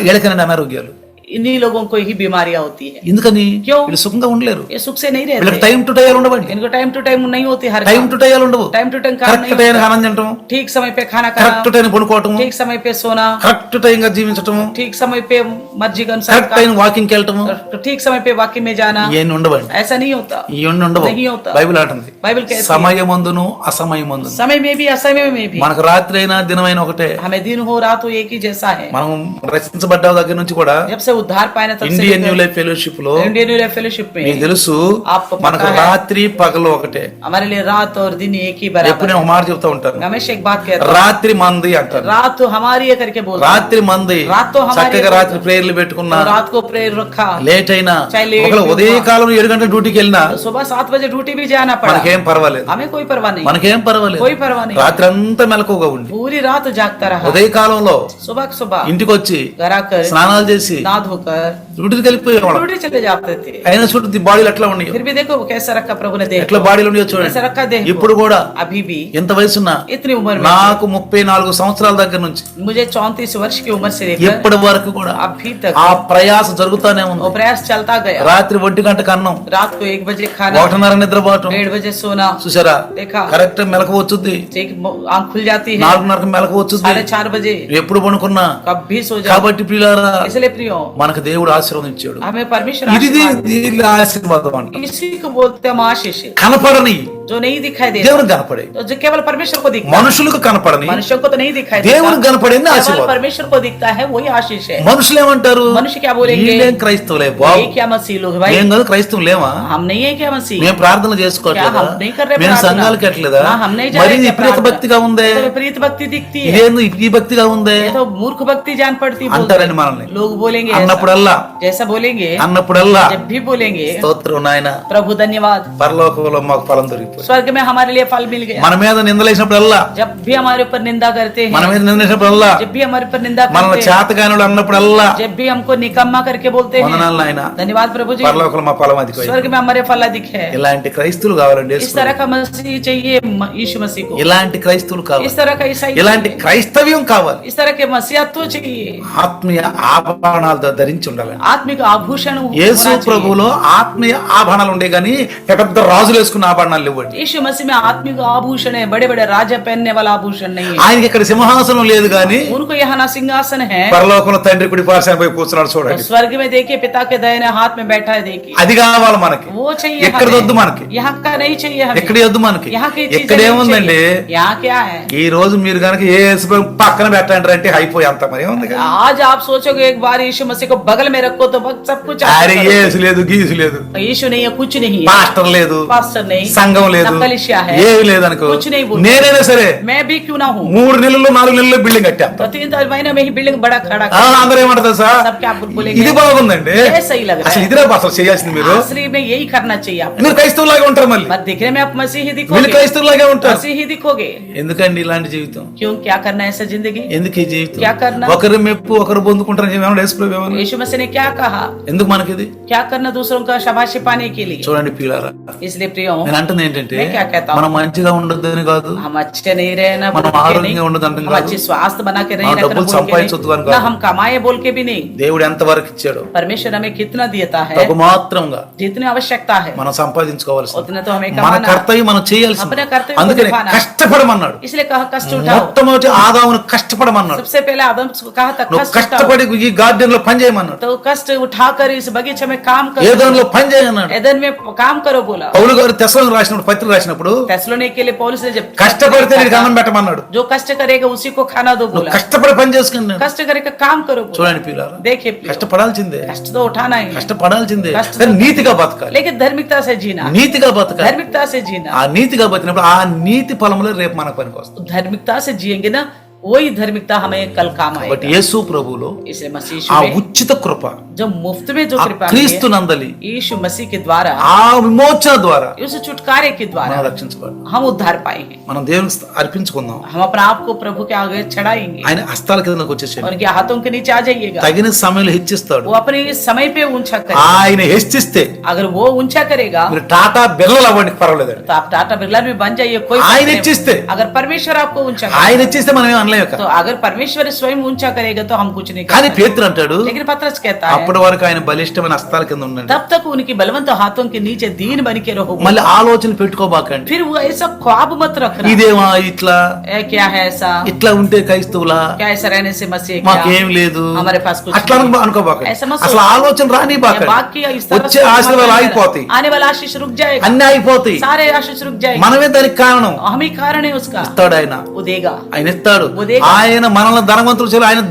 ఎడకనండి అనారోగ్యాలు. इन्हीं लोगों को ही बीमारियां होती है। ఎందుకని क्यों? వీళ్ళు సుఖంగా ఉండలేరు. ये सुख से नहीं వీళ్ళకి रहते, టైం టు టైం ఉండవండి. इनको टाइम टू टाइम नहीं होती, हर టైం టు టైం ఉండవు. टाइम टू टाइम खाना కరెక్ట్ नहीं టైం होता, ఆనందం తింటం, ठीक समय पे खाना కరెక్ట్ खाना, టైం పడుకోవటం, ठीक समय पे सोना, కరెక్ట్ టైం గా జీవించటము, ठीक समय पे मर्जी के अनुसार కరెక్ట్ టైం వాకింగ్ కి వెళ్ళటము, ठीक समय पे वाकिंग में जाना, ఇవన్నీ ఉండవండి. ऐसा नहीं होता। ఇవన్నీ ఉండవు. नहीं होता। బైబిల్ అంటుంది बाइबल कहती है, సమయమందును అసమయమందును. समय में भी असमय में भी, మనకు రాత్రి అయినా దినమైన ఒకటే. हमें दिन हो रात हो एक ही जैसा है। మనం రచించబడ్డ దగ్గర నుంచి కూడా जब से उद्धार पाए तब ఇండియన్ న్యూ లైఫ్ ఫెలోషిప్ లో इंडियन न्यू लाइफ फेलोशिप में మీకు తెలుసు आपको पता మనకు है రాత్రి పగలు ఒకటే. हमारे लिए रात और दिन एक ही ఎప్పుడు बराबर నేను ఒక మాట చెప్తా ఉంటాను, हमेशा एक बात कहता हूं, రాత్రి మంది అంటారు. रात तो हमारी है करके बोलते हैं। రాత్రి మంది रात तो हमारी చక్కగా है రాత్రి ప్రేయర్లు పెట్టుకున్నా, तो रात को प्रेयर रखा, లేట్ అయినా, चाहे लेट ఒకవేళ भी हुआ। ఉదయ కాలం 7 గంటల డ్యూటీకి వెళ్ళినా तो सुबह 7 बजे ड्यूटी भी जाना पड़ा, మనకేం పర్వాలేదు, हमें कोई परवाह नहीं, మనకేం పర్వాలేదు. कोई परवाह नहीं, రాత్రి అంతా మెలకువగా ఉండి पूरी रात जागता रहा। ఉదయ కాలంలో सुबह ఇంటికి వచ్చి घर आकर స్నానాలు చేసి नहा धोकर డ్యూటీకి వెళ్ళిపోయేవాళ్ళం. ड्यूटी चले जाते थे। అయినా చూడండి బాడీలు ఎట్లా ఉన్నాయి, फिर भी देखो कैसा रखा प्रभु ने, ఎట్లా देखो బాడీలు ఉన్నాయో कैसा చూడండి. रखा देह को। ఇప్పుడు కూడా अभी भी ఎంత వయసున్నా इतनी उम्र में నాకు 34 సంవత్సరాల దగ్గర నుంచి मुझे 34 वर्ष की उम्र से लेकर ఇప్పటి వరకు కూడా अभी तक ఆ ప్రయాస జరుగుతానే ఉంది. वो प्रयास चलता गया। రాత్రి 1 గంటకు అన్నం, रात को 1 बजे खाना, 1:30 నిద్రపోవటం, 1:30 बजे सोना, చూసారా देखा కరెక్ట్ మెలకు వచ్చుద్ది. ठीक आंख खुल जाती है 4:30 మెలకు వచ్చుద్ది. 4:30 बजे, ఎప్పుడు పనుకున్నా. कभी सो जाओ। కాబట్టి ప్రియులారా इसलिए प्रियो మనకు దేవుడు ఆశీర్వదించాడు. हमें परमेश्वर ఇది आशीर्वाद दे। దీని ఆశీర్వాదం అంట. इसी को बोलते हम आशीष, కనపడని जो नहीं दिखाई देता, దేవునికి కనపడే, तो जो केवल परमेश्वर को दिखता है, మనుషులకు కనపడని मनुष्यों को तो नहीं दिखाई దేవునికి देता, కనపడేది केवल ఆశీర్వాదం. परमेश्वर को दिखता है, वही आशीष है। మనుషులు ఏమంటారు, मनुष्य क्या बोलेंगे, వీళ్ళేం క్రైస్తవులే ये బాబు, क्या मसीह लोग भाई, ఏం కాదు క్రైస్తవులు లేవా, हम नहीं है क्या मसीह, మేము ప్రార్థన क्या చేసుకోవట్లేదా, हम नहीं कर रहे మేము प्रार्थना? సంఘాలకు ఎట్లేదా, हाँ, हम नहीं जा మరి रहे ఇది क्या విపరీత प्रार्थना? భక్తిగా ఉందే, ये तो विपरीत भक्ति दिखती है, ఇదేందు ఈ భక్తిగా ఉందే ये तो मूर्ख भक्ति जान पड़ती बोलते అంటారండి हैं। మనల్ని. लोग बोलेंगे ऐसा। అన్నప్పుడల్లా जैसा बोलेंगे, అన్నప్పుడల్లా जब भी बोलेंगे, స్తోత్రం నాయన, प्रभु धन्यवाद, పరలోకంలో మాకు ఫలం దొరికిపోయి. स्वर्ग में हमारे लिए फल मिल गया। మన మీద నిందలేసినప్పుడల్లా, जब भी हमारे ऊपर निंदा करते మన हैं, మీద నిందలేసినప్పుడల్లా, जब भी हमारे ऊपर निंदा మనల్ని करते हैं, చేతగానుడు అన్నప్పుడల్లా जब भी हमको निकम्मा करके बोलते हैं, వందనాలు నాయన, धन्यवाद प्रभु जी, పరలోకంలో మా ఫలం అధికం. स्वर्ग में हमारे फल अधिक है। ఇలాంటి క్రైస్తువులు కావాలండి, इस तरह का मसीह चाहिए यीशु मसीह को, ఇలాంటి క్రైస్తువులు కావాలి, इस तरह का ईसाई ఇలాంటి चाहिए, క్రైస్తవ్యం కావాలి. इस तरह के मसीहत्व चाहिए, ఆత్మీయ ఆభరణాలు ధరించి ఉండాలి. आत्मिक आभूषण యేసు होना चाहिए। ప్రభువులో ఆత్మీయ ఆభరణాలు ఉండే గానీ పెద్ద రాజులు వేసుకున్న ఆభరణాలు ఇవ్వండి. यीशु मसीह में आत्मिक आभूषण है, बड़े बड़े राजा पहनने वाला आभूषण नहीं है। ఆయనకి ఇక్కడ సింహాసనం లేదు గానీ उनको यहाँ ना सिंहासन है, పరలోకంలో తండ్రి కుడి పార్శ్వాన పోయి కూర్చున్నాడు చూడండి. स्वर्ग में देखिए पिता के दाहिने हाथ में बैठा है, देखिए అది కావాలి మనకి. वो चाहिए ఎక్కడ हमें। వద్దు మనకి, यहाँ का नहीं चाहिए हमें, ఎక్కడ వద్దు మనకి. यहाँ की चीजें ఎక్కడ नहीं ఏముందండి, चाहिए। यहाँ क्या है, ఈ రోజు మీరు కనుక ఏ యేసు ప్రభు పక్కన పెట్టండి అంటే అయిపోయి అంత మరి ఏముంది కదా. आज आप सोचोगे एक बार यीशु मसीह को बगल में रखो तो बस सब कुछ आप అరే करोगे। ఏసు లేదు గీసు లేదు, यीशु नहीं है, कुछ नहीं है, పాస్టర్ లేదు, पास्टर नहीं, సంఘం లేదు, ना कलीसिया है, ఏమి లేదనుకో, कुछ नहीं बोलते। నేనైనా సరే मैं भी क्यों ना हूँ, 3 నెలల్లో 4 నెలల్లో బిల్డింగ్ కట్టా. तो 3 महीने में ही बिल्डिंग बड़ा खड़ा ఆ, అందరూ ఏమంటారు సార్, सब क्या बोलेंगे, ఇది బాగుందండి, ये सही लग रहा అసలు है, ఇదిరా అసలు చేయాల్సింది మీరు. असली में यही करना चाहिए आप। మీరు క్రైస్తవులాగా ఉంటారు, మళ్ళీ पर दिखने में आप मसीह ही వీళ్ళు दिखोगे, క్రైస్తవులాగా ఉంటారు. मसीह ही दिखोगे, ఎందుకండి ఇలాంటి జీవితం, क्यों, क्या करना है ऐसा जिंदगी, ఎందుకు ఈ జీవితం, क्या करना? ఒకరు మెప్పు ఒకరు పొందుకుంటారని ఏమన్నా యేసు ప్రభు ఏమన్నా? यीशु मसीह ने क्या कहा, ఎందుకు మనకిది क्या करना दूसरों का शाबाशी पाने के लिए। చూడండి ప్రియులారా, इसलिए प्रियो, నేను అంటుంది ఏంటంటే मैं क्या कहता हूँ, మనం మంచిగా ఉండొద్దని కాదు, हम अच्छे नहीं रहे ना మనం बोल के नहीं, ఆరోగ్యంగా ఉండదంటాం हम కాదు, अच्छे स्वास्थ्य बना के नहीं మనం रखना డబ్బులు बोल के సంపాదించొద్దు అని नहीं, ना కాదు. हम कमाए बोल के भी नहीं। దేవుడు ఎంత వరకు ఇచ్చాడో परमेश्वर हमें कितना देता है, తగు మాత్రంగా जितनी आवश्यकता है మనం సంపాదించుకోవాల్సింది, उतना तो हमें మన कमाना, కర్తవ్యం మనం చేయాల్సింది. अपने कर्तव्य को అందుకని निभाना। కష్టపడమన్నాడు. इसलिए कहा कष्ट उठाओ, మొట్టమొదటి ఆదామును కష్టపడమన్నాడు. सबसे पहले आदम को कहा था నువ్వు कष्ट उठाओ, కష్టపడి ఈ గార్డెన్ లో పని చేయమన్నాడు, तो कष्ट उठाकर इस बगीचे में काम करो, ఏదోన్లో పని చేయమన్నాడు. एदन में काम करो बोला। పౌలు గారు తెస్సలోనికీయులకు రాసినప్పుడు పత్రిక రాసినప్పుడు थेसलोनिके के लिए पौलुस ने जब కష్టపడితే నీకు అన్నం పెట్టమన్నాడు. जो कष्ट करेगा उसी को खाना दो నువ్వు बोला, కష్టపడి పని చేసుకున్నాడు. कष्ट करके काम करो बोला। చూడండి పిల్లలు, देखिए प्रियो, కష్టపడాల్సిందే, कष्ट तो उठाना ही है, కష్టపడాల్సిందే, కష్టం. కానీ నీతిగా బతకాలి, लेकिन धार्मिकता से जीना, నీతిగా బతకాలి. धार्मिकता से जीना, ఆ నీతిగా బతికినప్పుడు ఆ నీతి ఫలములే రేపు మనకు పనికి వస్తుంది. धार्मिकता से जिएंगे ना, वही धार्मिकता हमें कल काम బట్ आएगा। యేసు ప్రభువులో इसलिए मसीह ఆ यीशु में ఉచిత కృప, जो मुफ्त में जो ఆ कृपा క్రీస్తు मिली है, నందలి यीशु मसीह के द्वारा, ఆ విమోచన ద్వారా उस छुटकारे के మనం द्वारा రక్షించబడి हम उद्धार पाए हैं। మనం దేవునికి అర్పించుకుందాం. हम अपना आप को प्रभु के आगे चढ़ाएंगे, ఆయన హస్తాల కిందకు వచ్చేసాడు. उनके हाथों के नीचे आ जाइएगा, తగిన సమయంలో హెచ్చిస్తాడు. वो अपने समय पे ऊंचा करेगा। ఆయన హెచ్చిస్తే अगर वो ऊंचा करेगा మీరు టాటా బిర్లలు అవ్వండి పర్వాలేదండి. तो आप टाटा बिरला भी बन जाइए, कोई ఆయన फर्क नहीं। హెచ్చిస్తే, अगर परमेश्वर आपको ऊंचा ఆయన करेगा, హెచ్చిస్తే మనం ఏం అనలేక. तो अगर परमेश्वर स्वयं ऊंचा करेगा तो हम कुछ नहीं कर కానీ सकते। పేతురు అంటాడు, लेकिन पतरस कहता है అప్పటి వరకు ఆయన బలిష్టమైన హస్తాల కింద ఉండండి, तब तक उनकी बलवंत हाथों के नीचे दीन बन के रहो। మళ్ళీ ఆలోచన పెట్టుకోబాకండి. फिर वो ऐसा ख्वाब मत रखना, ఇదేమా ఇట్లా ए, क्या है ऐसा, ఇట్లా ఉంటే క్రైస్తవులా, क्या ऐसा रहने से मसीह क्या, మాకేం లేదు, हमारे पास कुछ అట్లా नहीं। అనుకోబాకండి. ऐसा मत అసలు सोचो। ఆలోచన ये రానిబాకండి. वाक्य इस तरह వచ్చే से ఆశీర్వాదాలు ఆగిపోతాయి, आने वाला आशीष रुक जाएगा, అన్ని ఆగిపోతాయి. सारे आशीष रुक जाएंगे। మనమే దానికి కారణం. हम ही कारण है उसका, ఇస్తాడు ఆయన, वो देगा, ఆయన ఇస్తాడు. वो हमको देगा। ఆయన మనల్ని ధనవంతులు చేయాలి. ఆయన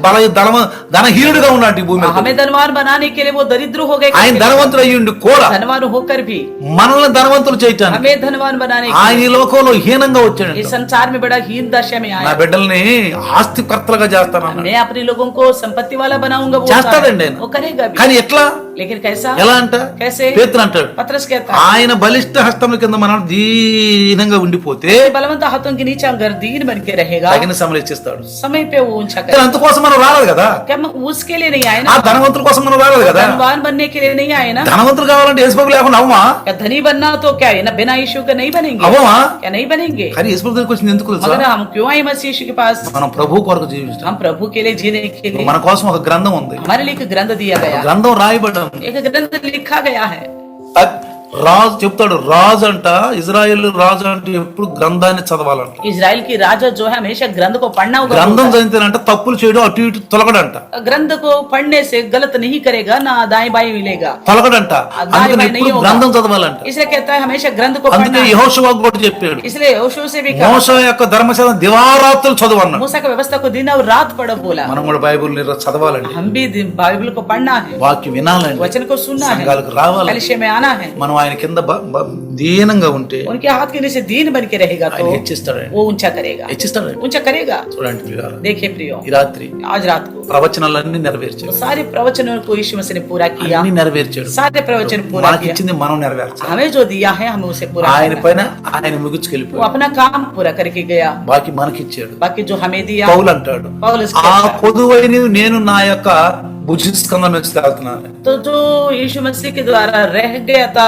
ధనహీనుడిగా ఉన్నాడు ఈ భూమి మీద. हमें धनवान बनाने के लिए वो दरिद्र हो गए, ఆయన ధనవంతుడు అయ్యిండు కూడా धनवान होकर भी మనల్ని ధనవంతులు చేయటానికి हमें धनवान बनाने के ఆయన ఈ లోకంలో హీనంగా వచ్చాడు. लिए इस संसार में बड़ा हीन दशा में నా आया। బిడ్డల్ని ఆస్తికర్తలుగా చేస్తానన్నాడు. मैं अपने लोगों को संपत्ति वाला बनाऊंगा, वो చేస్తాడండి ఆయన. वो करेगा भी। కానీ ఎట్లా लेकिन कैसा, ఎలా అంట कैसे? పేతురు అంటాడు पत्रस कहता है ఆయన బలిష్ట హస్తముల కింద మనం దీనంగా ఉండిపోతే बलवंत हाथों के नीचे अगर दीन बन के रहेगा, తగిన సమయం ఇచ్చేస్తాడు. समय पे वो ऊंचा కానీ करेगा। అందుకోసం మనం రాలేదు కదా. क्या हम उसके लिए नहीं आए ఆ ना, ధనవంతుల కోసం మనం రాలేదు కదా. धनवान बनने के लिए नहीं आए ना। ధనవంతులు కావాలంటే యేసుప్రభు లేకుండా అవ్వమా? क्या धनी बनना तो क्या है ना, बिना यीशु के नहीं बनेंगे, అవ్వమా? क्या नहीं बनेंगे। కానీ యేసుప్రభు దగ్గరికి వచ్చింది ఎందుకు తెలుసా? मगर हम क्यों आए मसीह यीशु के पास? మనం ప్రభు కొరకు జీవిస్తాం. हम प्रभु के लिए जीने के लिए మన కోసం ఒక గ్రంథం ఉంది. हमारे लिए एक ग्रंथ दिया गया, గ్రంథం రాయబడ్డం. एक ग्रंथ लिखा गया है। రాజు చెప్తాడు, రాజు అంట, ఇజ్రాయేల్ రాజు అంటే ఎప్పుడు గ్రంథాన్ని చదవాలంట. इजराइल की राजा जो है हमेशा ग्रंथ को पढ़ना होगा। గ్రంథం చదివితేనంట తప్పులు చేయడం అటు ఇటు తొలగడంట. ग्रंथ को पढ़ने से गलत नहीं करेगा, ना दाएं बाएं मिलेगा, తొలగడంట. అందుకని नहीं ఎప్పుడు होगा। గ్రంథం చదవాలంట. इसलिए कहता है हमेशा ग्रंथ को అందుకే पढ़ना। యెహోషువకు కూడా చెప్పాడు, इसलिए यहोशू से भी कहा, మోషే యొక్క ధర్మశాస్త్రం దివారాత్రులు చదవన్నాడు. मूसा की व्यवस्था को दिन और रात पढ़ो बोला। మనం కూడా బైబిల్ చదవాలండి, हम भी बाइबल को पढ़ना है, వాక్యం వినాలండి, वचन को सुनना है, సంఘాలకు రావాలి. कलिशे में आना है। మనం ఆయన కింద దీనంగా ఉంటే उनके हाथ के नीचे दीन बन के रहेगा तो ఆయన హెచ్చిస్తాడండి. वो ऊंचा करेगा, హెచ్చిస్తాడండి. ऊंचा करेगा। చూడండి ప్రియులారా, देखिए प्रियो, ఈ రాత్రి आज रात को ప్రవచనాలన్నీ నెరవేర్చాడు. तो सारे प्रवचनों को यीशु मसीह ने पूरा किया, అన్ని నెరవేర్చాడు. सारे प्रवचन पूरा మనకి किया। ఇచ్చింది మనం నెరవేర్చాలి. हमें जो दिया है हमें उसे पूरा ఆయన करना। పైన ఆయన वो ముగించుకెళ్ళిపోయాడు. अपना काम पूरा करके गया, బాకీ మనకిచ్చాడు. बाकी जो हमें दिया పౌలు అంటాడు, पौलुस ఆ कहता है, కొదువైన నేను నా యొక్క భుజస్కంధం మీద తాగుతున్నాను. तो जो यीशु मसीह के द्वारा रह गया था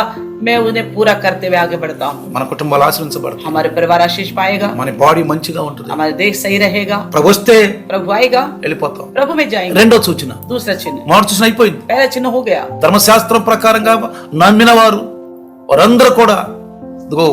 मैं उन्हें पूरा करते हुए आगे बढ़ता हूँ। మన కుటుంబాలు ఆశ్రయించబడతాయి, हमारे परिवार आशीष पाएगा, మన బాడీ మంచిగా ఉంటుంది. हमारा देश सही रहेगा, ప్రభు వస్తే प्रभु आएगा, వెళ్ళిపోతాం. प्रभु में जाएंगे। రెండో సూచన, दूसरा चिन्ह, మొదటి సూచన అయిపోయింది. पहला चिन्ह हो गया। ధర్మశాస్త్రం ప్రకారంగా నమ్మిన వారందరూ కూడా ఇదిగో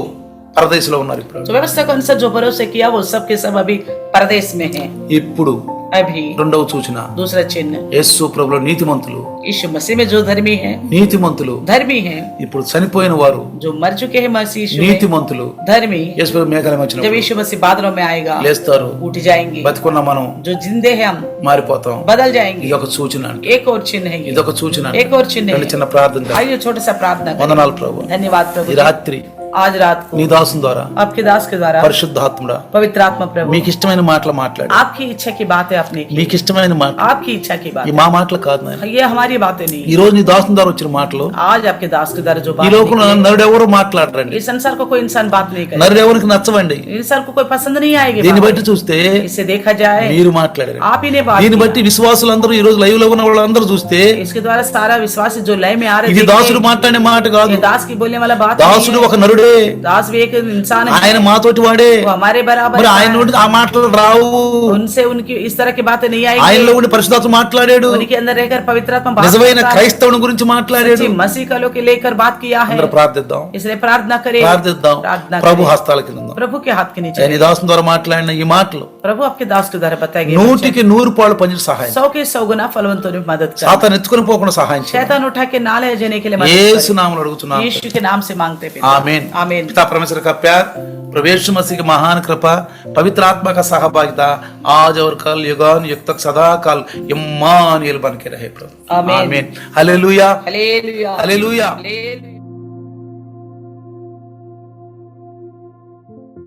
పరదేశంలో ఉన్నారు. ఇప్పుడు तो व्यवस्था को अनुसार जो भरोसे किया वो सब के सब अभी परदेश में हैं। ఇప్పుడు अभी రెండవ సూచన, दूसरा चिन्ह, యేసు ప్రభులో నీతిమంతులు, यीशु मसीह में जो धर्मी है, నీతిమంతులు धर्मी है, ఇప్పుడు చనిపోయిన వారు जो मर चुके हैं मसीह यीशु में, నీతిమంతులు धर्मी, యేసు ప్రభు మేఘాల जब వచ్చినప్పుడు यीशु मसीह बादलों में आएगा లేస్తారు. उठ जाएंगे, బతికున్న మనం जो जिंदे हैं हम మారిపోతాం. बदल जाएंगे। ఇదొక సూచన అండి, एक और चिन्ह है ये, ఇదొక సూచన అండి. एक और चिन्ह రెండు है। చిన్న ప్రార్థన చేద్దాం. आइए छोटा सा प्रार्थना करें। వందనాలు ప్రభు, धन्यवाद ఈ प्रभु, రాత్రి आज रात को నీ దాసుని ద్వారా आपके दास के द्वारा పరిశుద్ధాత్ముడా पवित्र आत्मा प्रभु మీకు ఇష్టమైన మాటలు మాట్లాడు. आपकी इच्छा की बात है आपने की, మీకు ఇష్టమైన మాట, आपकी इच्छा की बात ఈ మా మాటలు కాదు నాయన. है। ये हमारी बातें नहीं ఈ రోజు నీ దాసుని ద్వారా వచ్చిన మాటలు आज आपके दास के द्वारा जो ఈ बात లోకంలో निकली, నరుడెవరు మాట్లాడరండి. इस संसार को कोई इंसान बात नहीं करे, నరుడెవరికి నచ్చవండి. इंसान को कोई पसंद नहीं आएगी దీన్ని बात। బట్టి చూస్తే इसे देखा जाए మీరు మాట్లాడారు. आप ही ने बात దీన్ని की। బట్టి విశ్వాసులందరూ ఈ రోజు లైవ్ లో ఉన్న వాళ్ళందరూ చూస్తే इसके द्वारा सारा विश्वास जो लय में आ रहे ఇది थे, దాసుడు మాట్లాడే మాట కాదు. ये दास की बोलने वाला बात దాసుడు नहीं ఒక है। నరుడే, दास भी एक इंसान है, ఆయన మాతోటి వాడే. वो हमारे बराबर మరి है। ఆయన నుండి ఆ మాటలు రావు. उनसे उनकी इस तरह की बातें नहीं ఆయనలో आएगी। ఉండి పరిశుద్ధాత్మ మాట్లాడాడు. उनके अंदर रहकर पवित्र आत्मा बात నిజమైన करता है। క్రైస్తవుని గురించి మాట్లాడాడు. सच्ची मसीह का लोग लेकर बात किया है। అందరూ ప్రార్థిద్దాం, इसलिए प्रार्थना करें, ప్రార్థిద్దాం. प्रार्थना ప్రభు करें। హస్తాల కింద ఉందాం. प्रभु के हाथ के नीचे ఆయన ఈ దాసుని ద్వారా మాట్లాడిన ఈ మాటలు प्रभु आपके दास के द्वारा बताए गए 100కి 100 పాళ్ళు పనిచేసే సహాయం, 100 के 100 गुना फलवंतों में मदद कर, సాతాను ఎత్తుకొని పోకుండా సహాయం చేయండి. शैतान उठा के ना ले जाने के लिए मदद యేసు कर। నామములో అడుగుతున్నాను. यीशु के नाम से मांगते हैं। आमीन। आमीन। पिता परमेश्वर का प्यार, प्रभु यीशु मसीह की महान कृपा, पवित्र आत्मा का सहभागिता आज और कल युगान युग तक सदा काल इम्मानुएल बन के रहे प्रभु। आमीन। आमीन। Hallelujah, hallelujah, hallelujah. हालेलुया।